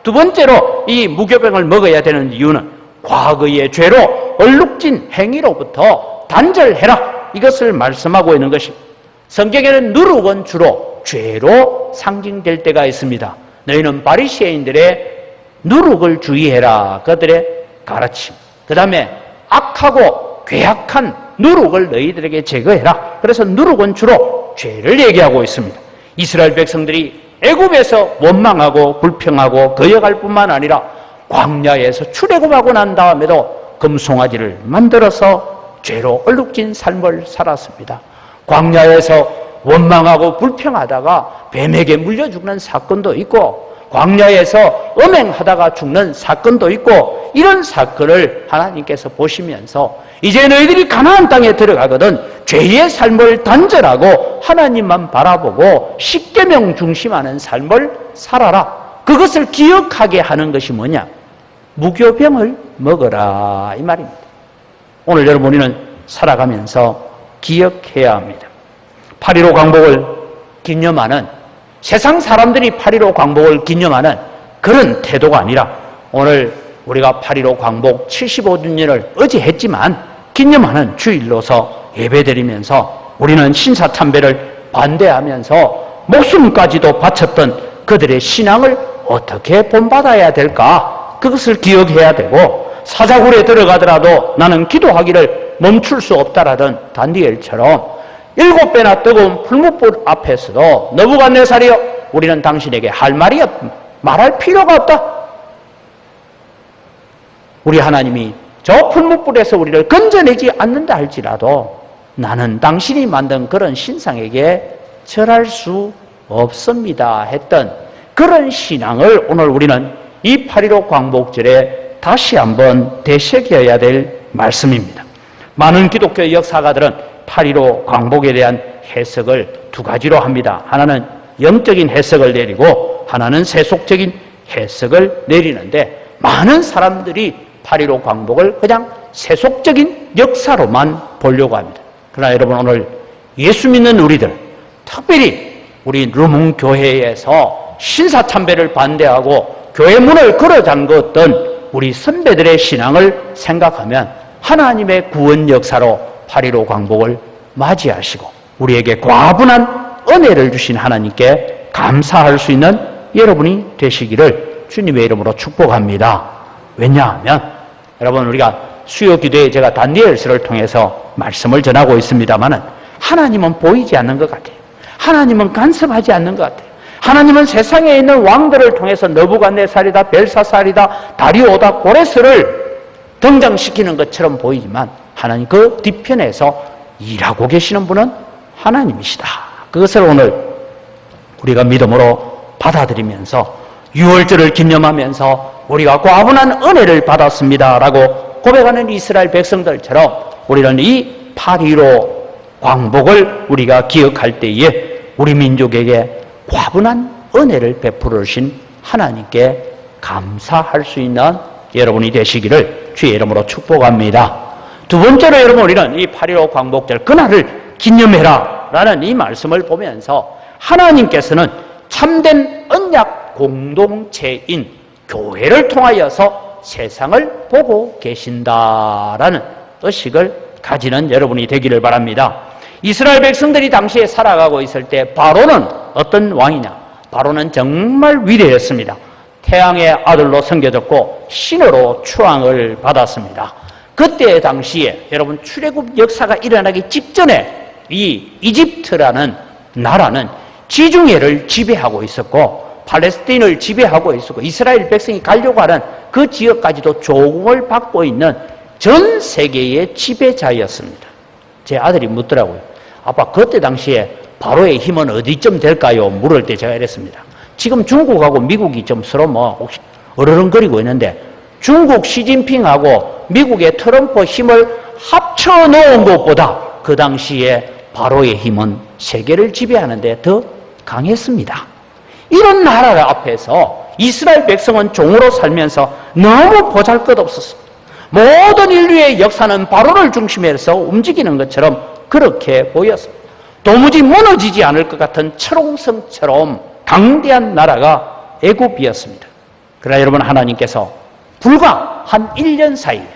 Speaker 1: 두 번째로 이 무교병을 먹어야 되는 이유는 과거의 죄로 얼룩진 행위로부터 단절해라. 이것을 말씀하고 있는 것입니다. 성경에는 누룩은 주로 죄로 상징될 때가 있습니다. 너희는 바리새인들의 누룩을 주의해라. 그들의 가르침. 그 다음에 악하고 괴악한 누룩을 너희들에게 제거해라. 그래서 누룩은 주로 죄를 얘기하고 있습니다. 이스라엘 백성들이 애굽에서 원망하고 불평하고 거역할 뿐만 아니라 광야에서 출애굽하고 난 다음에도 금송아지를 만들어서 죄로 얼룩진 삶을 살았습니다. 광야에서 원망하고 불평하다가 뱀에게 물려 죽는 사건도 있고 광야에서 음행하다가 죽는 사건도 있고 이런 사건을 하나님께서 보시면서 이제 너희들이 가나안 땅에 들어가거든 죄의 삶을 단절하고 하나님만 바라보고 십계명 중심하는 삶을 살아라. 그것을 기억하게 하는 것이 뭐냐? 무교병을 먹어라 이 말입니다. 오늘 여러분 우리는 살아가면서 기억해야 합니다. 8.15 광복을 기념하는 세상 사람들이 8.15 광복을 기념하는 그런 태도가 아니라 오늘 우리가 8.15 광복 75주년을 어제 했지만 기념하는 주일로서 예배드리면서 우리는 신사참배를 반대하면서 목숨까지도 바쳤던 그들의 신앙을 어떻게 본받아야 될까? 그것을 기억해야 되고 사자굴에 들어가더라도 나는 기도하기를 멈출 수 없다라던 다니엘처럼 7배나 뜨거운 풀무불 앞에서도 너부갓네살이여 우리는 당신에게 할 말이 말할 필요가 없다. 우리 하나님이 저 풀무불에서 우리를 건져내지 않는다 할지라도 나는 당신이 만든 그런 신상에게 절할 수 없습니다 했던 그런 신앙을 오늘 우리는 이 8.15 광복절에 다시 한번 되새겨야 될 말씀입니다. 많은 기독교 역사가들은 8.15 광복에 대한 해석을 두 가지로 합니다. 하나는 영적인 해석을 내리고 하나는 세속적인 해석을 내리는데 많은 사람들이 8.15 광복을 그냥 세속적인 역사로만 보려고 합니다. 그러나 여러분 오늘 예수 믿는 우리들, 특별히 우리 르몽교회에서 신사참배를 반대하고 교회 문을 걸어 잠궜던 우리 선배들의 신앙을 생각하면 하나님의 구원 역사로 8.15 광복을 맞이하시고 우리에게 과분한 은혜를 주신 하나님께 감사할 수 있는 여러분이 되시기를 주님의 이름으로 축복합니다. 왜냐하면 여러분 우리가 수요 기도에 제가 다니엘서를 통해서 말씀을 전하고 있습니다마는 하나님은 보이지 않는 것 같아요. 하나님은 간섭하지 않는 것 같아요. 하나님은 세상에 있는 왕들을 통해서 너부갓네살이다, 벨사살이다, 다리오다, 고레스를 등장시키는 것처럼 보이지만 하나님 그 뒤편에서 일하고 계시는 분은 하나님이시다. 그것을 오늘 우리가 믿음으로 받아들이면서 유월절을 기념하면서 우리가 과분한 은혜를 받았습니다라고 고백하는 이스라엘 백성들처럼 우리는 이 8.15 광복을 우리가 기억할 때에 우리 민족에게 과분한 은혜를 베풀으신 하나님께 감사할 수 있는 여러분이 되시기를 주의 이름으로 축복합니다. 두 번째로 여러분, 우리는 이 8.15 광복절 그날을 기념해라 라는 이 말씀을 보면서 하나님께서는 참된 언약 공동체인 교회를 통하여서 세상을 보고 계신다라는 의식을 가지는 여러분이 되기를 바랍니다. 이스라엘 백성들이 당시에 살아가고 있을 때 바로는 어떤 왕이냐? 바로는 정말 위대했습니다. 태양의 아들로 섬겨졌고 신으로 추앙을 받았습니다. 그때 당시에 여러분, 출애굽 역사가 일어나기 직전에 이 이집트라는 나라는 지중해를 지배하고 있었고 팔레스틴을 지배하고 있었고 이스라엘 백성이 가려고 하는 그 지역까지도 조공을 받고 있는 전 세계의 지배자였습니다. 제 아들이 묻더라고요. 아빠, 그때 당시에 바로의 힘은 어디쯤 될까요? 물을 때 제가 이랬습니다. 지금 중국하고 미국이 좀 서로 혹시 어르렁거리고 있는데 중국 시진핑하고 미국의 트럼프 힘을 합쳐 놓은 것보다 그 당시에 바로의 힘은 세계를 지배하는 데 더 강했습니다. 이런 나라 앞에서 이스라엘 백성은 종으로 살면서 너무 보잘것없었습니다. 모든 인류의 역사는 바로를 중심에서 움직이는 것처럼 그렇게 보였습니다. 도무지 무너지지 않을 것 같은 철옹성처럼 강대한 나라가 애굽이었습니다. 그러나 여러분, 하나님께서 불과 한 1년 사이에,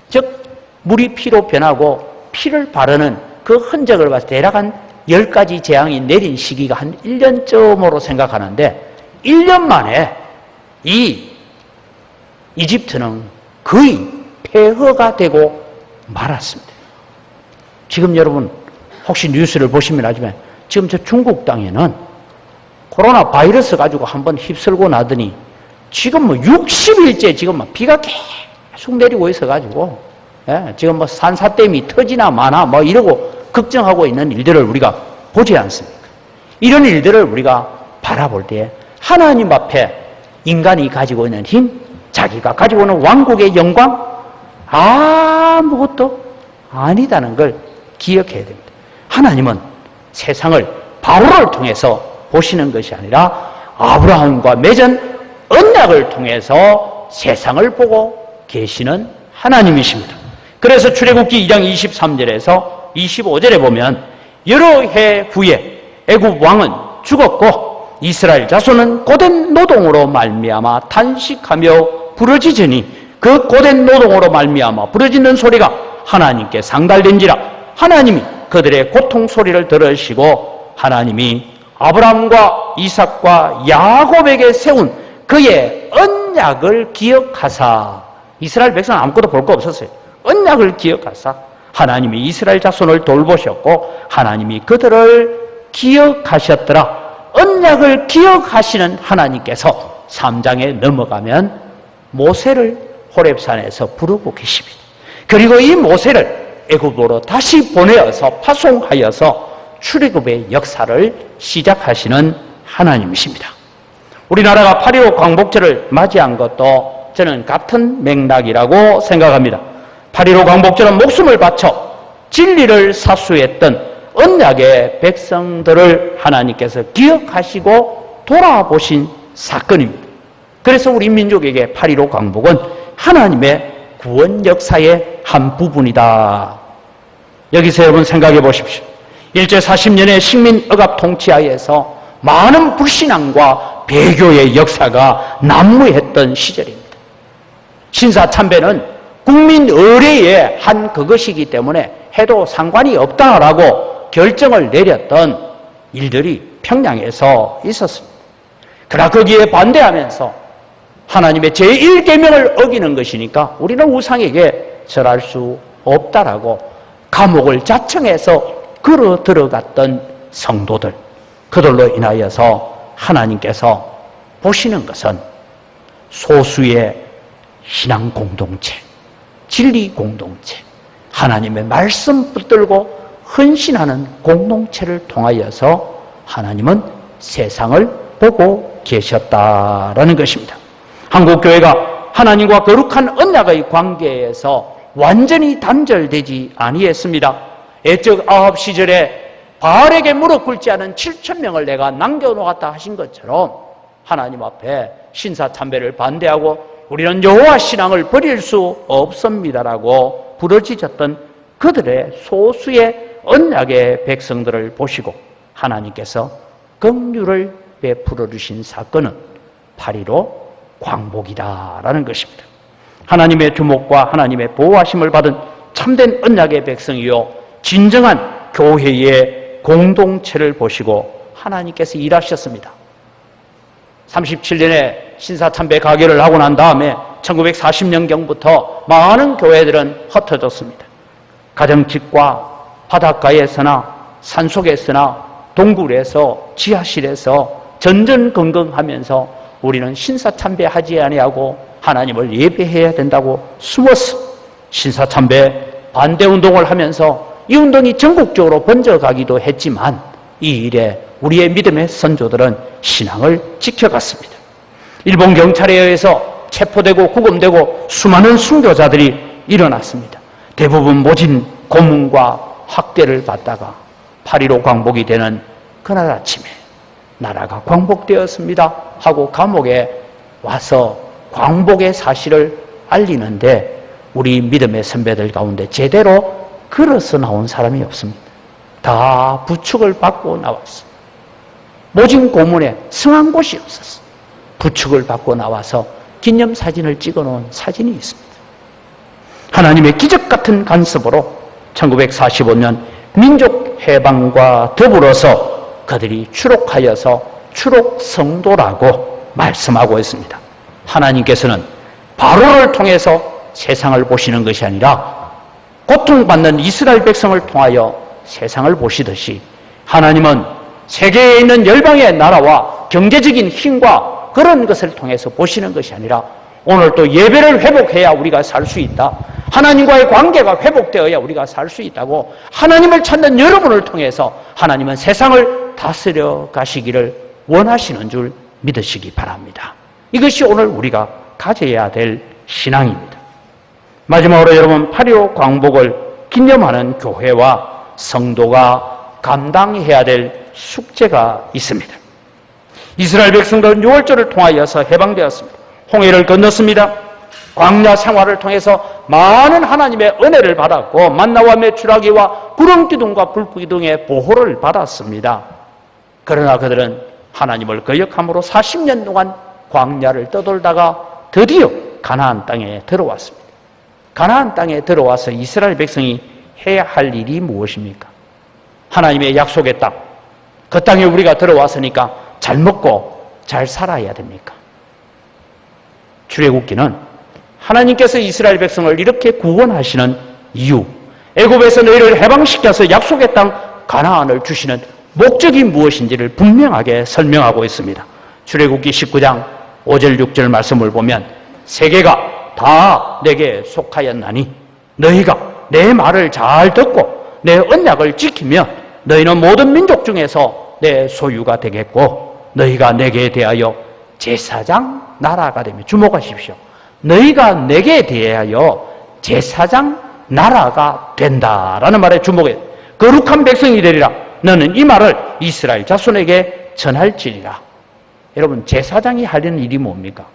Speaker 1: 즉 물이 피로 변하고 피를 바르는 그 흔적을 봤을 때 대략 한 10가지 재앙이 내린 시기가 한 1년쯤으로 생각하는데 1년 만에 이 이집트는 거의 폐허가 되고 말았습니다. 지금 여러분 혹시 뉴스를 보시면 알지만 지금 저 중국 땅에는 코로나 바이러스 가지고 한번 휩쓸고 나더니 지금 60일째 지금 비가 계속 내리고 있어가지고, 지금 산사댐이 터지나 마나 이러고 걱정하고 있는 일들을 우리가 보지 않습니까? 이런 일들을 우리가 바라볼 때 하나님 앞에 인간이 가지고 있는 힘, 자기가 가지고 있는 왕국의 영광, 아무것도 아니다는 걸 기억해야 됩니다. 하나님은 세상을 바로를 통해서 보시는 것이 아니라 아브라함과 맺은 언약을 통해서 세상을 보고 계시는 하나님이십니다. 그래서 출애굽기 2장 23절에서 25절에 보면 여러 해 후에 애굽 왕은 죽었고 이스라엘 자손은 고된 노동으로 말미암아 탄식하며 부르짖으니 그 고된 노동으로 말미암아 부르짖는 소리가 하나님께 상달된지라 하나님이 그들의 고통 소리를 들으시고 하나님이 아브라함과 이삭과 야곱에게 세운 그의 언약을 기억하사, 이스라엘 백성은 아무것도 볼 거 없었어요. 언약을 기억하사 하나님이 이스라엘 자손을 돌보셨고 하나님이 그들을 기억하셨더라. 언약을 기억하시는 하나님께서 3장에 넘어가면 모세를 호렙산에서 부르고 계십니다. 그리고 이 모세를 애굽으로 다시 보내어서 파송하여서 출애굽의 역사를 시작하시는 하나님이십니다. 우리나라가 8.15 광복절을 맞이한 것도 저는 같은 맥락이라고 생각합니다. 8.15 광복절은 목숨을 바쳐 진리를 사수했던 언약의 백성들을 하나님께서 기억하시고 돌아보신 사건입니다. 그래서 우리 민족에게 8.15 광복은 하나님의 구원 역사의 한 부분이다. 여기서 여러분 생각해 보십시오. 일제 40년의 식민 억압 통치하에서 많은 불신앙과 배교의 역사가 난무했던 시절입니다. 신사참배는 국민 의례의 한 그것이기 때문에 해도 상관이 없다라고 결정을 내렸던 일들이 평양에서 있었습니다. 그러나 거기에 반대하면서 하나님의 제1계명을 어기는 것이니까 우리는 우상에게 절할 수 없다라고 감옥을 자청해서 걸어 들어갔던 성도들, 그들로 인하여서 하나님께서 보시는 것은 소수의 신앙 공동체, 진리 공동체, 하나님의 말씀 붙들고 헌신하는 공동체를 통하여서 하나님은 세상을 보고 계셨다라는 것입니다. 한국교회가 하나님과 거룩한 언약의 관계에서 완전히 단절되지 아니했습니다. 애적 아합 시절에 바알에게 무릎 꿇지 않은 7,000명을 내가 남겨놓았다 하신 것처럼 하나님 앞에 신사참배를 반대하고 우리는 여호와 신앙을 버릴 수 없습니다라고 부르짖었던 그들의 소수의 언약의 백성들을 보시고 하나님께서 긍휼을 베풀어 주신 사건은 8.15 광복이다라는 것입니다. 하나님의 주목과 하나님의 보호하심을 받은 참된 언약의 백성이요 진정한 교회의 공동체를 보시고 하나님께서 일하셨습니다. 37년에 신사참배 가결을 하고 난 다음에 1940년경부터 많은 교회들은 흩어졌습니다. 가정집과 바닷가에서나 산속에서나 동굴에서 지하실에서 전전긍긍하면서 우리는 신사참배하지 아니하고 하나님을 예배해야 된다고 숨어서 신사참배 반대운동을 하면서 이 운동이 전국적으로 번져가기도 했지만 이 일에 우리의 믿음의 선조들은 신앙을 지켜갔습니다. 일본 경찰에 의해서 체포되고 구금되고 수많은 순교자들이 일어났습니다. 대부분 모진 고문과 학대를 받다가 8.15 광복이 되는 그날 아침에 나라가 광복되었습니다 하고 감옥에 와서 광복의 사실을 알리는데 우리 믿음의 선배들 가운데 제대로 걸어서 나온 사람이 없습니다. 다 부축을 받고 나왔어. 모진 고문에 성한 곳이 없었어. 부축을 받고 나와서 기념사진을 찍어놓은 사진이 있습니다. 하나님의 기적 같은 간섭으로 1945년 민족 해방과 더불어서 그들이 추록하여서 추록성도라고 말씀하고 있습니다. 하나님께서는 바로를 통해서 세상을 보시는 것이 아니라 고통받는 이스라엘 백성을 통하여 세상을 보시듯이 하나님은 세계에 있는 열방의 나라와 경제적인 힘과 그런 것을 통해서 보시는 것이 아니라 오늘 또 예배를 회복해야 우리가 살 수 있다. 하나님과의 관계가 회복되어야 우리가 살 수 있다고 하나님을 찾는 여러분을 통해서 하나님은 세상을 다스려 가시기를 원하시는 줄 믿으시기 바랍니다. 이것이 오늘 우리가 가져야 될 신앙입니다. 마지막으로 여러분 8.15 광복을 기념하는 교회와 성도가 감당해야 될 숙제가 있습니다. 이스라엘 백성들은 6월절을 통하여서 해방되었습니다. 홍해를 건넜습니다. 광야 생활을 통해서 많은 하나님의 은혜를 받았고 만나와 메추라기와 구름기둥과 불기둥의 보호를 받았습니다. 그러나 그들은 하나님을 거역함으로 40년 동안 광야를 떠돌다가 드디어 가나안 땅에 들어왔습니다. 가나안 땅에 들어와서 이스라엘 백성이 해야 할 일이 무엇입니까? 하나님의 약속의 땅, 그 땅에 우리가 들어왔으니까 잘 먹고 잘 살아야 됩니까? 출애굽기는 하나님께서 이스라엘 백성을 이렇게 구원하시는 이유, 애굽에서 너희를 해방시켜서 약속의 땅 가나안을 주시는 목적이 무엇인지를 분명하게 설명하고 있습니다. 출애굽기 19장 5절 6절 말씀을 보면 세계가 다 내게 속하였나니 너희가 내 말을 잘 듣고 내 언약을 지키면 너희는 모든 민족 중에서 내 소유가 되겠고 너희가 내게 대하여 제사장 나라가 되며 주목하십시오. 너희가 내게 대하여 제사장 나라가 된다라는 말에 주목해 거룩한 백성이 되리라. 너는 이 말을 이스라엘 자손에게 전할지니라. 여러분 제사장이 하려는 일이 뭡니까?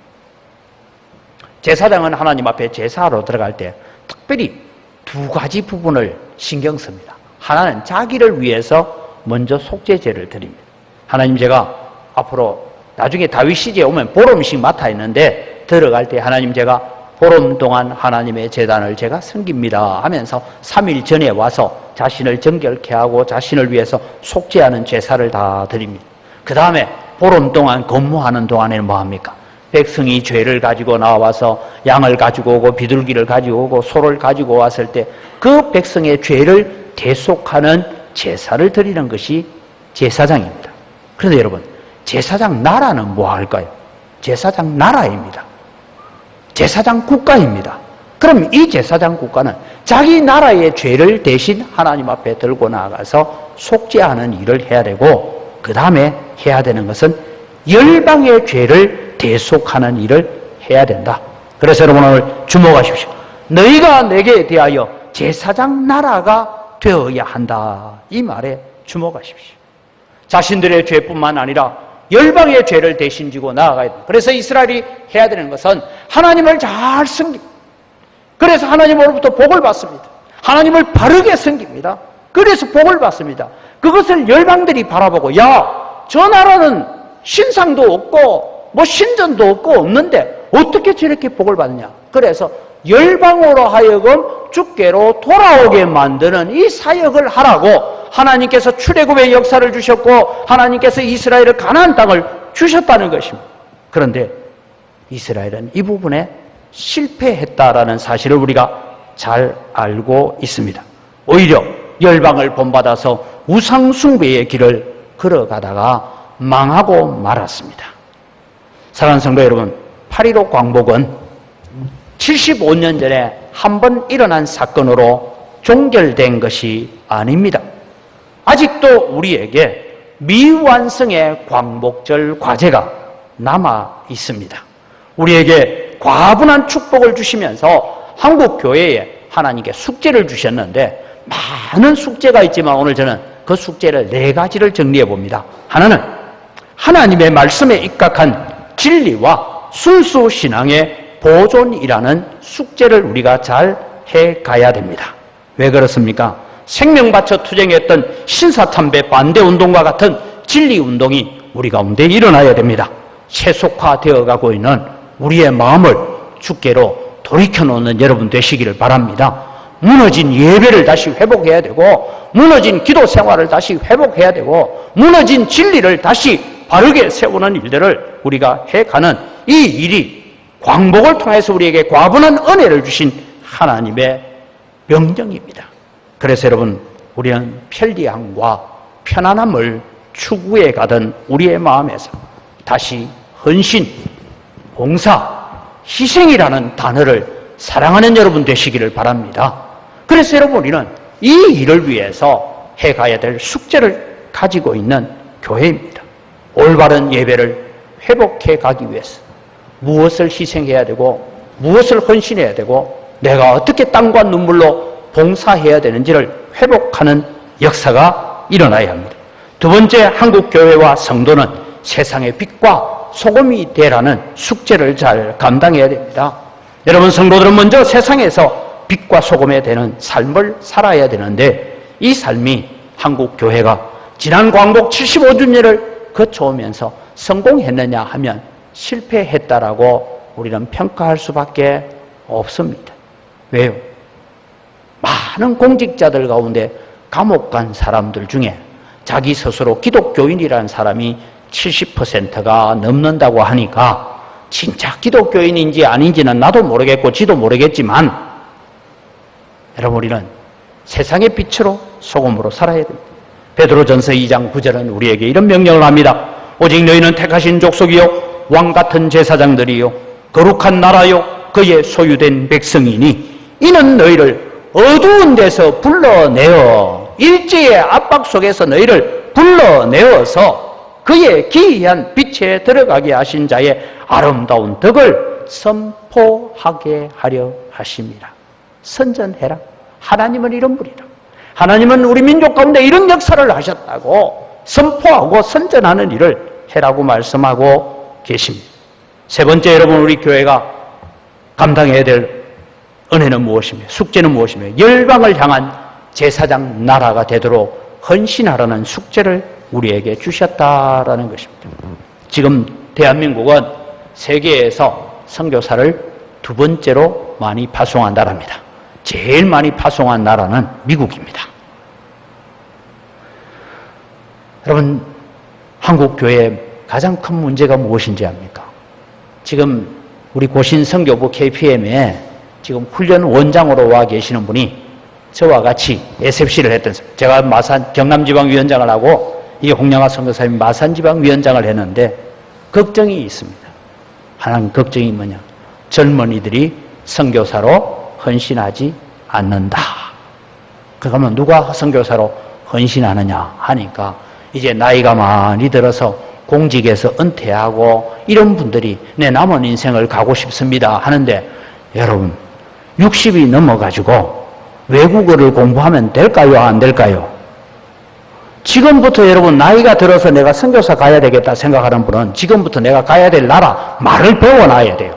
Speaker 1: 제사장은 하나님 앞에 제사하러 들어갈 때 특별히 두 가지 부분을 신경 씁니다. 하나는 자기를 위해서 먼저 속죄제를 드립니다. 하나님 제가 앞으로 나중에 다윗 시대에 오면 보름씩 맡아 있는데 들어갈 때 하나님 제가 보름 동안 하나님의 제단을 제가 섬깁니다 하면서 3일 전에 와서 자신을 정결케 하고 자신을 위해서 속죄하는 제사를 다 드립니다. 그 다음에 보름 동안 근무하는 동안에는 뭐합니까? 백성이 죄를 가지고 나와서 양을 가지고 오고 비둘기를 가지고 오고 소를 가지고 왔을 때 그 백성의 죄를 대속하는 제사를 드리는 것이 제사장입니다. 그런데 여러분 제사장 나라는 뭐 할까요? 제사장 나라입니다. 제사장 국가입니다. 그럼 이 제사장 국가는 자기 나라의 죄를 대신 하나님 앞에 들고 나가서 속죄하는 일을 해야 되고, 그 다음에 해야 되는 것은 열방의 죄를 대속하는 일을 해야 된다. 그래서 여러분 오늘 주목하십시오. 너희가 내게 대하여 제사장 나라가 되어야 한다. 이 말에 주목하십시오. 자신들의 죄뿐만 아니라 열방의 죄를 대신 지고 나아가야 된다. 그래서 이스라엘이 해야 되는 것은 하나님을 잘 섬깁니다. 그래서 하나님으로부터 복을 받습니다. 하나님을 바르게 섬깁니다. 그래서 복을 받습니다. 그것을 열방들이 바라보고, 야, 저 나라는 신상도 없고 뭐 신전도 없고 없는데 어떻게 저렇게 복을 받느냐. 그래서 열방으로 하여금 주께로 돌아오게 만드는 이 사역을 하라고 하나님께서 출애굽의 역사를 주셨고, 하나님께서 이스라엘을 가나안 땅을 주셨다는 것입니다. 그런데 이스라엘은 이 부분에 실패했다라는 사실을 우리가 잘 알고 있습니다. 오히려 열방을 본받아서 우상숭배의 길을 걸어가다가 망하고 말았습니다. 사랑하는 성도 여러분, 8.15 광복은 75년 전에 한 번 일어난 사건으로 종결된 것이 아닙니다. 아직도 우리에게 미완성의 광복절 과제가 남아 있습니다. 우리에게 과분한 축복을 주시면서 한국 교회에 하나님께 숙제를 주셨는데, 많은 숙제가 있지만 오늘 저는 그 숙제를 4가지를 정리해 봅니다. 하나는 하나님의 말씀에 입각한 진리와 순수 신앙의 보존이라는 숙제를 우리가 잘 해가야 됩니다. 왜 그렇습니까? 생명 바쳐 투쟁했던 신사참배 반대운동과 같은 진리운동이 우리 가운데 일어나야 됩니다. 세속화되어 가고 있는 우리의 마음을 주께로 돌이켜놓는 여러분 되시기를 바랍니다. 무너진 예배를 다시 회복해야 되고, 무너진 기도 생활을 다시 회복해야 되고, 무너진 진리를 다시 바르게 세우는 일들을 우리가 해가는 이 일이 광복을 통해서 우리에게 과분한 은혜를 주신 하나님의 명령입니다. 그래서 여러분, 우리는 편리함과 편안함을 추구해 가던 우리의 마음에서 다시 헌신, 봉사, 희생이라는 단어를 사랑하는 여러분 되시기를 바랍니다. 그래서 여러분, 우리는 이 일을 위해서 해가야 될 숙제를 가지고 있는 교회입니다. 올바른 예배를 회복해 가기 위해서 무엇을 희생해야 되고 무엇을 헌신해야 되고 내가 어떻게 땀과 눈물로 봉사해야 되는지를 회복하는 역사가 일어나야 합니다. 두 번째, 한국 교회와 성도는 세상의 빛과 소금이 되라는 숙제를 잘 감당해야 됩니다. 여러분, 성도들은 먼저 세상에서 빛과 소금이 되는 삶을 살아야 되는데, 이 삶이 한국 교회가 지난 광복 75주년을 거쳐오면서 성공했느냐 하면 실패했다라고 우리는 평가할 수밖에 없습니다. 왜요? 많은 공직자들 가운데 감옥 간 사람들 중에 자기 스스로 기독교인이라는 사람이 70%가 넘는다고 하니까 진짜 기독교인인지 아닌지는 나도 모르겠고 지도 모르겠지만, 여러분, 우리는 세상의 빛으로 소금으로 살아야 됩니다. 베드로전서 2장 9절은 우리에게 이런 명령을 합니다. 오직 너희는 택하신 족속이요 왕같은 제사장들이요 거룩한 나라요 그의 소유된 백성이니 이는 너희를 어두운 데서 불러내어 일제의 압박 속에서 너희를 불러내어서 그의 기이한 빛에 들어가게 하신 자의 아름다운 덕을 선포하게 하려 하십니다. 선전해라. 하나님은 이런 분이라. 하나님은 우리 민족 가운데 이런 역사를 하셨다고 선포하고 선전하는 일을 해라고 말씀하고 계십니다. 세 번째, 여러분, 우리 교회가 감당해야 될 은혜는 무엇입니까? 숙제는 무엇입니까? 열방을 향한 제사장 나라가 되도록 헌신하라는 숙제를 우리에게 주셨다라는 것입니다. 지금 대한민국은 세계에서 선교사를 두 번째로 많이 파송한 나라입니다. 제일 많이 파송한 나라는 미국입니다. 여러분, 한국 교회의 가장 큰 문제가 무엇인지 압니까? 지금 우리 고신 선교부 KPM에 지금 훈련 원장으로 와 계시는 분이 저와 같이 SFC를 했던, 제가 경남지방위원장을 하고 이 홍영하 선교사님이 마산지방위원장을 했는데 걱정이 있습니다. 하나는 걱정이 뭐냐? 젊은이들이 선교사로 헌신하지 않는다. 그러면 누가 선교사로 헌신하느냐 하니까 이제 나이가 많이 들어서 공직에서 은퇴하고 이런 분들이 내 남은 인생을 가고 싶습니다 하는데, 여러분 60이 넘어가지고 외국어를 공부하면 될까요? 안 될까요? 지금부터 여러분 나이가 들어서 내가 선교사 가야 되겠다 생각하는 분은 지금부터 내가 가야 될 나라 말을 배워놔야 돼요.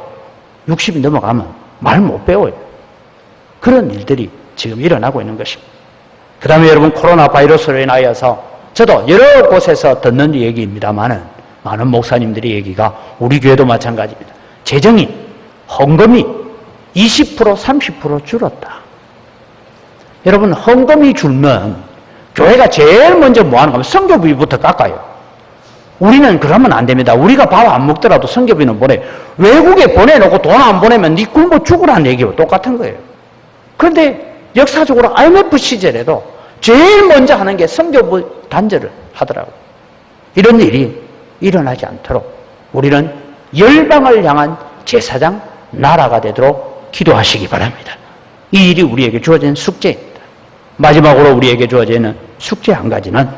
Speaker 1: 60이 넘어가면 말 못 배워요. 그런 일들이 지금 일어나고 있는 것입니다. 그 다음에 여러분 코로나 바이러스로 인하여서 저도 여러 곳에서 듣는 얘기입니다만은 많은 목사님들의 얘기가 우리 교회도 마찬가지입니다. 재정이, 헌금이 20% 30% 줄었다. 여러분 헌금이 줄면 교회가 제일 먼저 뭐 하는 거면 선교비부터 깎아요. 우리는 그러면 안 됩니다. 우리가 밥 안 먹더라도 선교비는 보내. 외국에 보내놓고 돈 안 보내면 네 굶어 죽으라는 얘기와 똑같은 거예요. 그런데 역사적으로 IMF 시절에도 제일 먼저 하는 게 선교부 단절을 하더라고요. 이런 일이 일어나지 않도록 우리는 열방을 향한 제사장 나라가 되도록 기도하시기 바랍니다. 이 일이 우리에게 주어진 숙제입니다. 마지막으로 우리에게 주어지는 숙제 한 가지는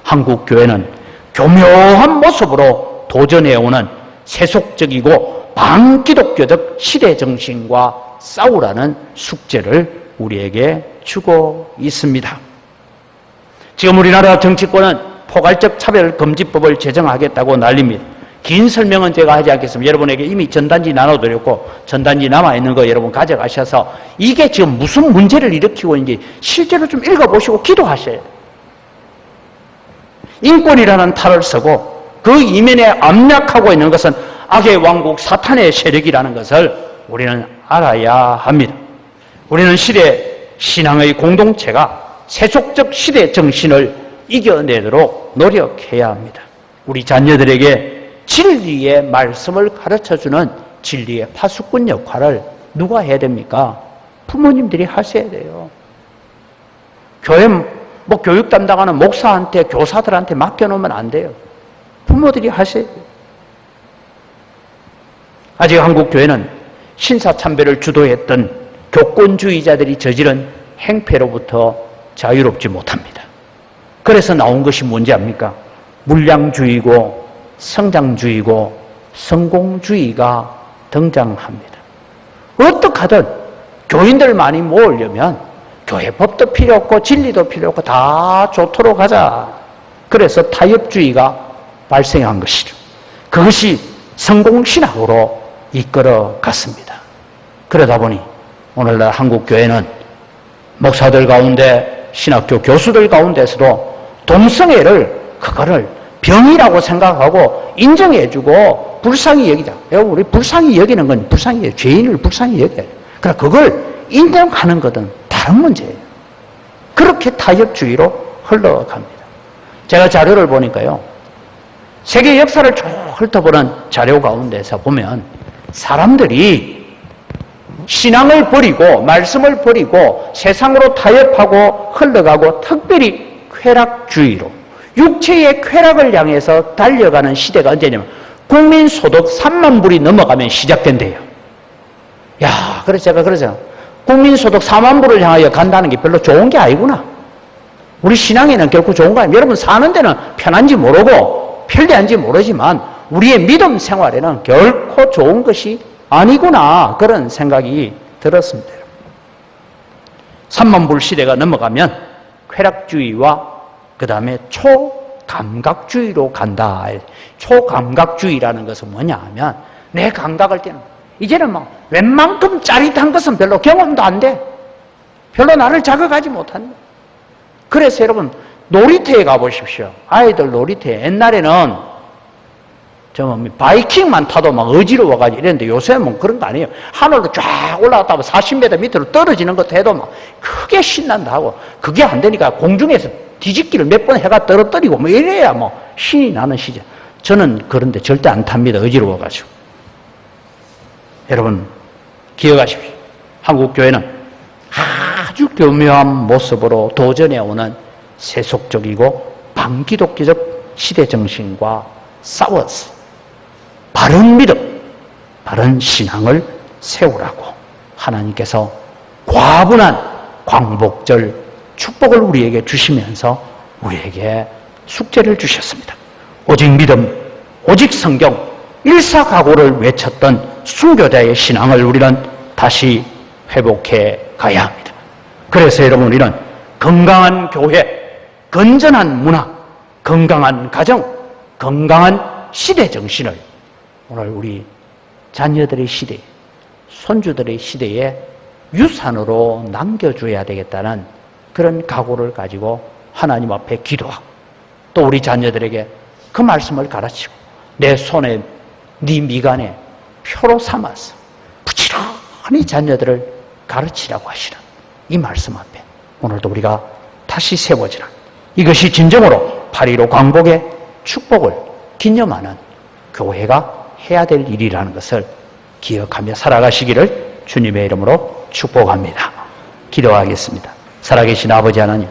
Speaker 1: 한국 교회는 교묘한 모습으로 도전해오는 세속적이고 반기독교적 시대 정신과 싸우라는 숙제를 우리에게 주고 있습니다. 지금 우리나라 정치권은 포괄적 차별금지법을 제정하겠다고 난립니다. 긴 설명은 제가 하지 않겠습니다. 여러분에게 이미 전단지 나눠드렸고 전단지 남아있는 거 여러분 가져가셔서 이게 지금 무슨 문제를 일으키고 있는지 실제로 좀 읽어보시고 기도하셔야 돼요. 인권이라는 탈을 쓰고 그 이면에 압력하고 있는 것은 악의 왕국 사탄의 세력이라는 것을 우리는 알아야 합니다. 우리는 시대 신앙의 공동체가 세속적 시대 정신을 이겨내도록 노력해야 합니다. 우리 자녀들에게 진리의 말씀을 가르쳐주는 진리의 파수꾼 역할을 누가 해야 됩니까? 부모님들이 하셔야 돼요. 교회 교육 담당하는 목사한테 교사들한테 맡겨놓으면 안 돼요. 부모들이 하셔야 돼요. 아직 한국 교회는 신사참배를 주도했던 교권주의자들이 저지른 행패로부터 자유롭지 못합니다. 그래서 나온 것이 뭔지 압니까? 물량주의고 성장주의고 성공주의가 등장합니다. 어떻게 하든 교인들 많이 모으려면 교회법도 필요 없고 진리도 필요 없고 다 좋도록 하자. 그래서 타협주의가 발생한 것이죠. 그것이 성공신학으로 이끌어 갔습니다. 그러다 보니 오늘날 한국교회는 목사들 가운데 신학교 교수들 가운데서도 동성애를 그거를 병이라고 생각하고 인정해주고 불쌍히 여기자. 우리 불쌍히 여기는 건 불쌍히 여겨. 죄인을 불쌍히 여겨요. 그러나 그걸 인정하는 것은 다른 문제예요. 그렇게 타협주의로 흘러갑니다. 제가 자료를 보니까요. 세계 역사를 쭉 훑어보는 자료 가운데서 보면 사람들이 신앙을 버리고 말씀을 버리고 세상으로 타협하고 흘러가고 특별히 쾌락주의로 육체의 쾌락을 향해서 달려가는 시대가 언제냐면 국민소득 3만 불이 넘어가면 시작된대요. 야, 그래서 제가 그러잖아요. 국민소득 4만 불을 향하여 간다는 게 별로 좋은 게 아니구나. 우리 신앙에는 결코 좋은 거 아니에요. 여러분 사는 데는 편한지 모르고 편리한지 모르지만 우리의 믿음 생활에는 결코 좋은 것이 아니구나. 그런 생각이 들었습니다. 3만 불 시대가 넘어가면 쾌락주의와 그 다음에 초감각주의로 간다. 초감각주의라는 것은 뭐냐 하면 내 감각을 때는 이제는 웬만큼 짜릿한 것은 별로 경험도 안 돼. 별로 나를 자극하지 못한다. 그래서 여러분 놀이터에 가보십시오. 아이들 놀이터에 옛날에는 바이킹만 타도 막 어지러워가지고 이랬는데 요새는 그런 거 아니에요. 하늘로 쫙 올라갔다 면 40m 밑으로 떨어지는 것도 해도 막 크게 신난다 하고 그게 안 되니까 공중에서 뒤집기를 몇 번 해가 떨어뜨리고 이래야 신이 나는 시절. 저는 그런데 절대 안 탑니다. 어지러워가지고. 여러분 기억하십시오. 한국교회는 아주 교묘한 모습으로 도전해오는 세속적이고 반기독교적 시대정신과 싸워서 바른 믿음, 바른 신앙을 세우라고 하나님께서 과분한 광복절 축복을 우리에게 주시면서 우리에게 숙제를 주셨습니다. 오직 믿음, 오직 성경, 일사각오를 외쳤던 순교자의 신앙을 우리는 다시 회복해 가야 합니다. 그래서 여러분, 우리는 건강한 교회, 건전한 문화, 건강한 가정, 건강한 시대 정신을 오늘 우리 자녀들의 시대, 손주들의 시대에 유산으로 남겨줘야 되겠다는 그런 각오를 가지고 하나님 앞에 기도하고, 또 우리 자녀들에게 그 말씀을 가르치고 내 손에 네 미간에 표로 삼아서 부지런히 자녀들을 가르치라고 하시는 이 말씀 앞에 오늘도 우리가 다시 세워지는, 이것이 진정으로 8.15 광복의 축복을 기념하는 교회가 해야 될 일이라는 것을 기억하며 살아가시기를 주님의 이름으로 축복합니다. 기도하겠습니다. 살아계신 아버지 하나님,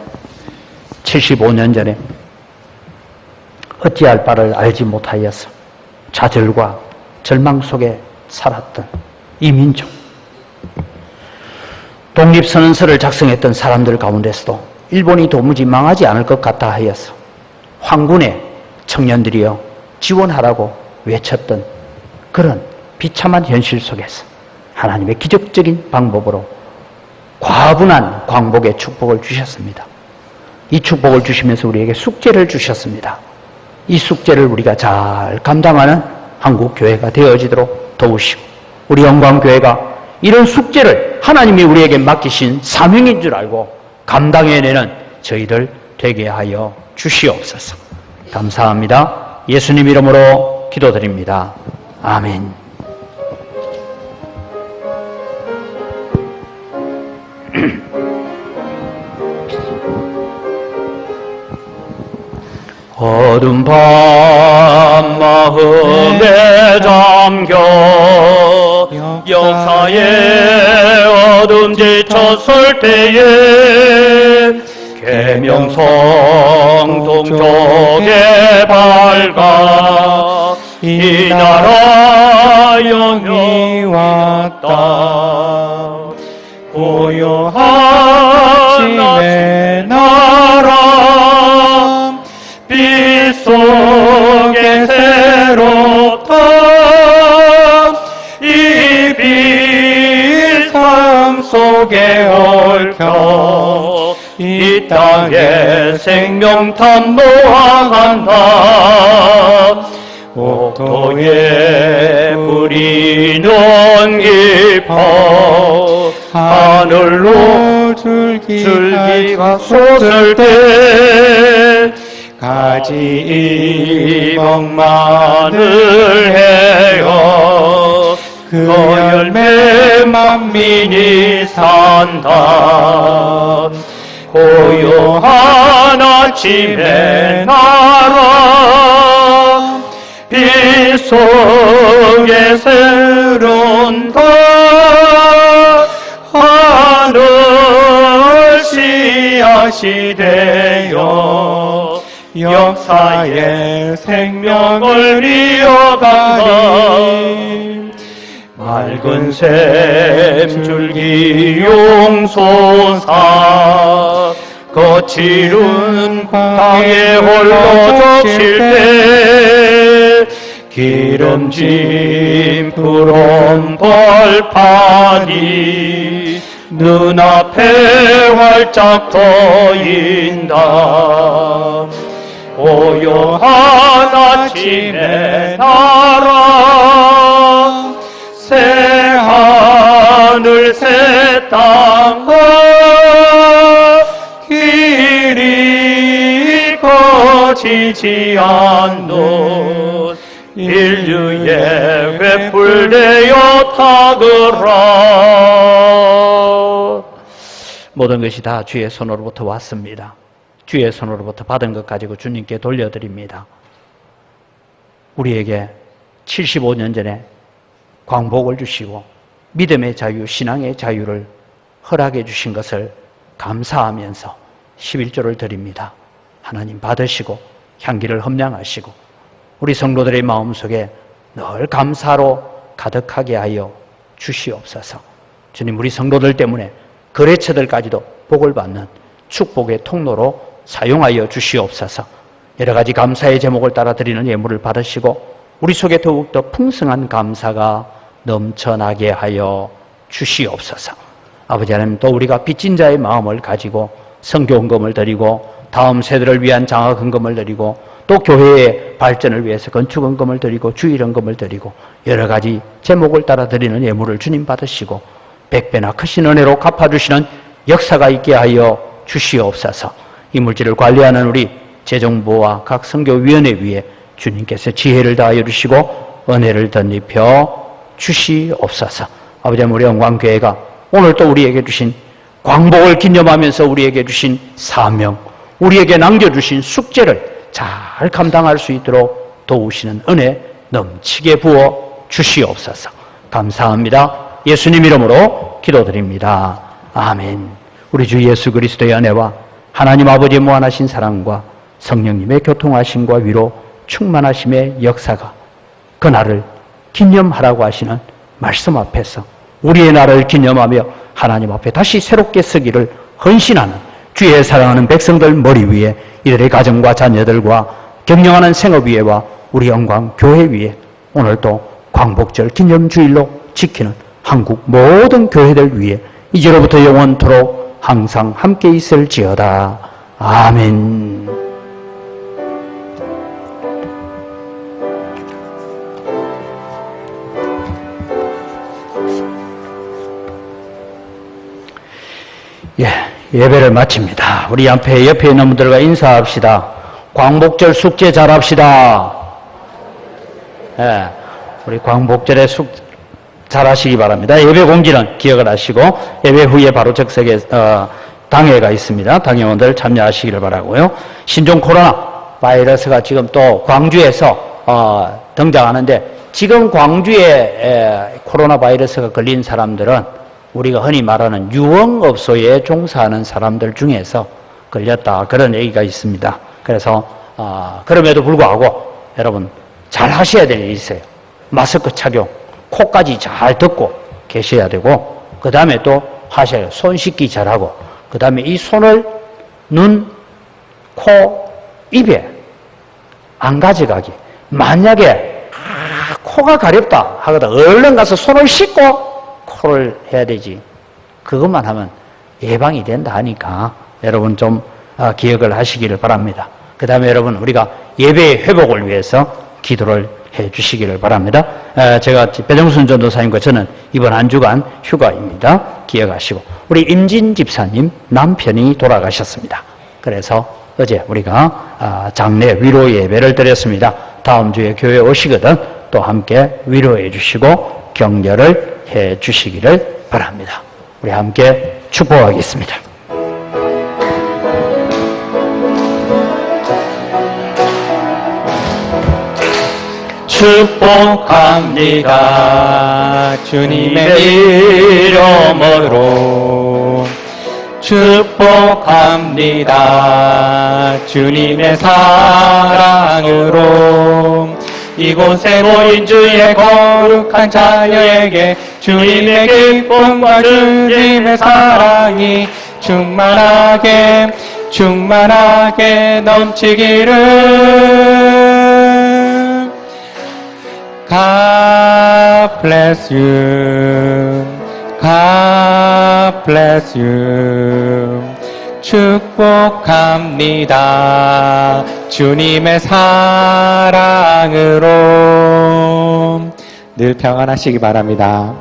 Speaker 1: 75년 전에 어찌할 바를 알지 못하여서 좌절과 절망 속에 살았던 이 민족, 독립선언서를 작성했던 사람들 가운데서도 일본이 도무지 망하지 않을 것 같다 하여서 황군의 청년들이여 지원하라고 외쳤던 그런 비참한 현실 속에서 하나님의 기적적인 방법으로 과분한 광복의 축복을 주셨습니다. 이 축복을 주시면서 우리에게 숙제를 주셨습니다. 이 숙제를 우리가 잘 감당하는 한국교회가 되어지도록 도우시고, 우리 영광교회가 이런 숙제를 하나님이 우리에게 맡기신 사명인 줄 알고 감당해내는 저희들 되게 하여 주시옵소서. 감사합니다. 예수님 이름으로 기도드립니다. 아멘. 어둠 밤 마음에 잠겨 역사의 어둠 지쳤을 때에 계명성 동쪽에 밝아 이 나라 영이 왔다. 고요한 아침의 나라 빛 속에 새롭다. 이 빛 삶 속에 얽혀 이 땅에 생명 탐노한다. 옥토에 뿌리는 깊어 하늘로 줄기가 솟을 때 가지 먹만을 해요. 그 열매 만민이 산다. 고요한 아침의 나라 빛 속에 새로운다. 하늘 씨앗이 되어 역사의 생명을 이어간다. 맑은 샘줄기 용솟아 거칠은 땅에 홀로 적실 때 기름진 푸른 벌판이 눈앞에 활짝 떠인다. 고요한 아침의 나라 새 하늘 새 땅과 길이 거치지 않는 인류의 횃불되어 타거라. 모든 것이 다 주의 손으로부터 왔습니다. 주의 손으로부터 받은 것 가지고 주님께 돌려드립니다. 우리에게 75년 전에 광복을 주시고 믿음의 자유, 신앙의 자유를 허락해 주신 것을 감사하면서 11조를 드립니다. 하나님 받으시고 향기를 험량하시고 우리 성도들의 마음속에 늘 감사로 가득하게 하여 주시옵소서. 주님, 우리 성도들 때문에 거래처들까지도 복을 받는 축복의 통로로 사용하여 주시옵소서. 여러 가지 감사의 제목을 따라 드리는 예물을 받으시고 우리 속에 더욱더 풍성한 감사가 넘쳐나게 하여 주시옵소서. 아버지 하나님, 또 우리가 빚진 자의 마음을 가지고 선교헌금을 드리고 다음 세대를 위한 장학헌금을 드리고 또 교회의 발전을 위해서 건축헌금을 드리고 주일헌금을 드리고 여러 가지 제목을 따라 드리는 예물을 주님 받으시고 백배나 크신 은혜로 갚아주시는 역사가 있게 하여 주시옵소서. 이 물질을 관리하는 우리 재정부와 각 선교위원회 위에 주님께서 지혜를 다하여 주시고 은혜를 덧입혀 주시옵소서. 아버지 하나님, 우리 영광교회가 오늘 또 우리에게 주신 광복을 기념하면서 우리에게 주신 사명, 우리에게 남겨주신 숙제를 잘 감당할 수 있도록 도우시는 은혜 넘치게 부어 주시옵소서. 감사합니다. 예수님 이름으로 기도드립니다. 아멘. 우리 주 예수 그리스도의 은혜와 하나님 아버지의 무한하신 사랑과 성령님의 교통하심과 위로 충만하심의 역사가 그날을 기념하라고 하시는 말씀 앞에서 우리의 날을 기념하며 하나님 앞에 다시 새롭게 서기를 헌신하는 주의 사랑하는 백성들 머리 위에 이들의 가정과 자녀들과 경영하는 생업위에와 우리 영광 교회 위에 오늘도 광복절 기념주일로 지키는 한국 모든 교회들 위에 이제로부터 영원토록 항상 함께 있을지어다. 아멘. 예배를 마칩니다. 우리 옆에 있는 분들과 인사합시다. 광복절 숙제 잘합시다. 우리 광복절에 잘하시기 바랍니다. 예배 공지는 기억을 하시고 예배 후에 바로 즉석에 당회가 있습니다. 당회원들 참여하시기를 바라고요. 신종 코로나 바이러스가 지금 또 광주에서 등장하는데 지금 광주에 코로나 바이러스가 걸린 사람들은 우리가 흔히 말하는 유흥업소에 종사하는 사람들 중에서 걸렸다, 그런 얘기가 있습니다. 그래서 그럼에도 불구하고 여러분 잘 하셔야 될 일이 있어요. 마스크 착용, 코까지 잘 덮고 계셔야 되고 그 다음에 또 하셔야 돼요. 손 씻기 잘하고 그 다음에 이 손을 눈, 코, 입에 안 가져가기. 만약에 코가 가렵다 하거든 얼른 가서 손을 씻고 코를 해야 되지. 그것만 하면 예방이 된다 하니까 여러분 좀 기억을 하시기를 바랍니다. 그 다음에 여러분 우리가 예배의 회복을 위해서 기도를 해 주시기를 바랍니다. 제가 배정순 전도사님과 저는 이번 한 주간 휴가입니다. 기억하시고 우리 임진 집사님 남편이 돌아가셨습니다. 그래서 어제 우리가 장례 위로 예배를 드렸습니다. 다음 주에 교회 오시거든 또 함께 위로해 주시고 격려를 해 주시기를 바랍니다. 우리 함께 축복하겠습니다.
Speaker 3: 축복합니다. 주님의 이름으로 축복합니다. 주님의 사랑으로 이곳에 모인 주의 거룩한 자녀에게 주님의 기쁨과 주님의 사랑이 충만하게 넘치기를. God bless you. God bless you. 축복합니다. 주님의 사랑으로 늘 평안하시기 바랍니다.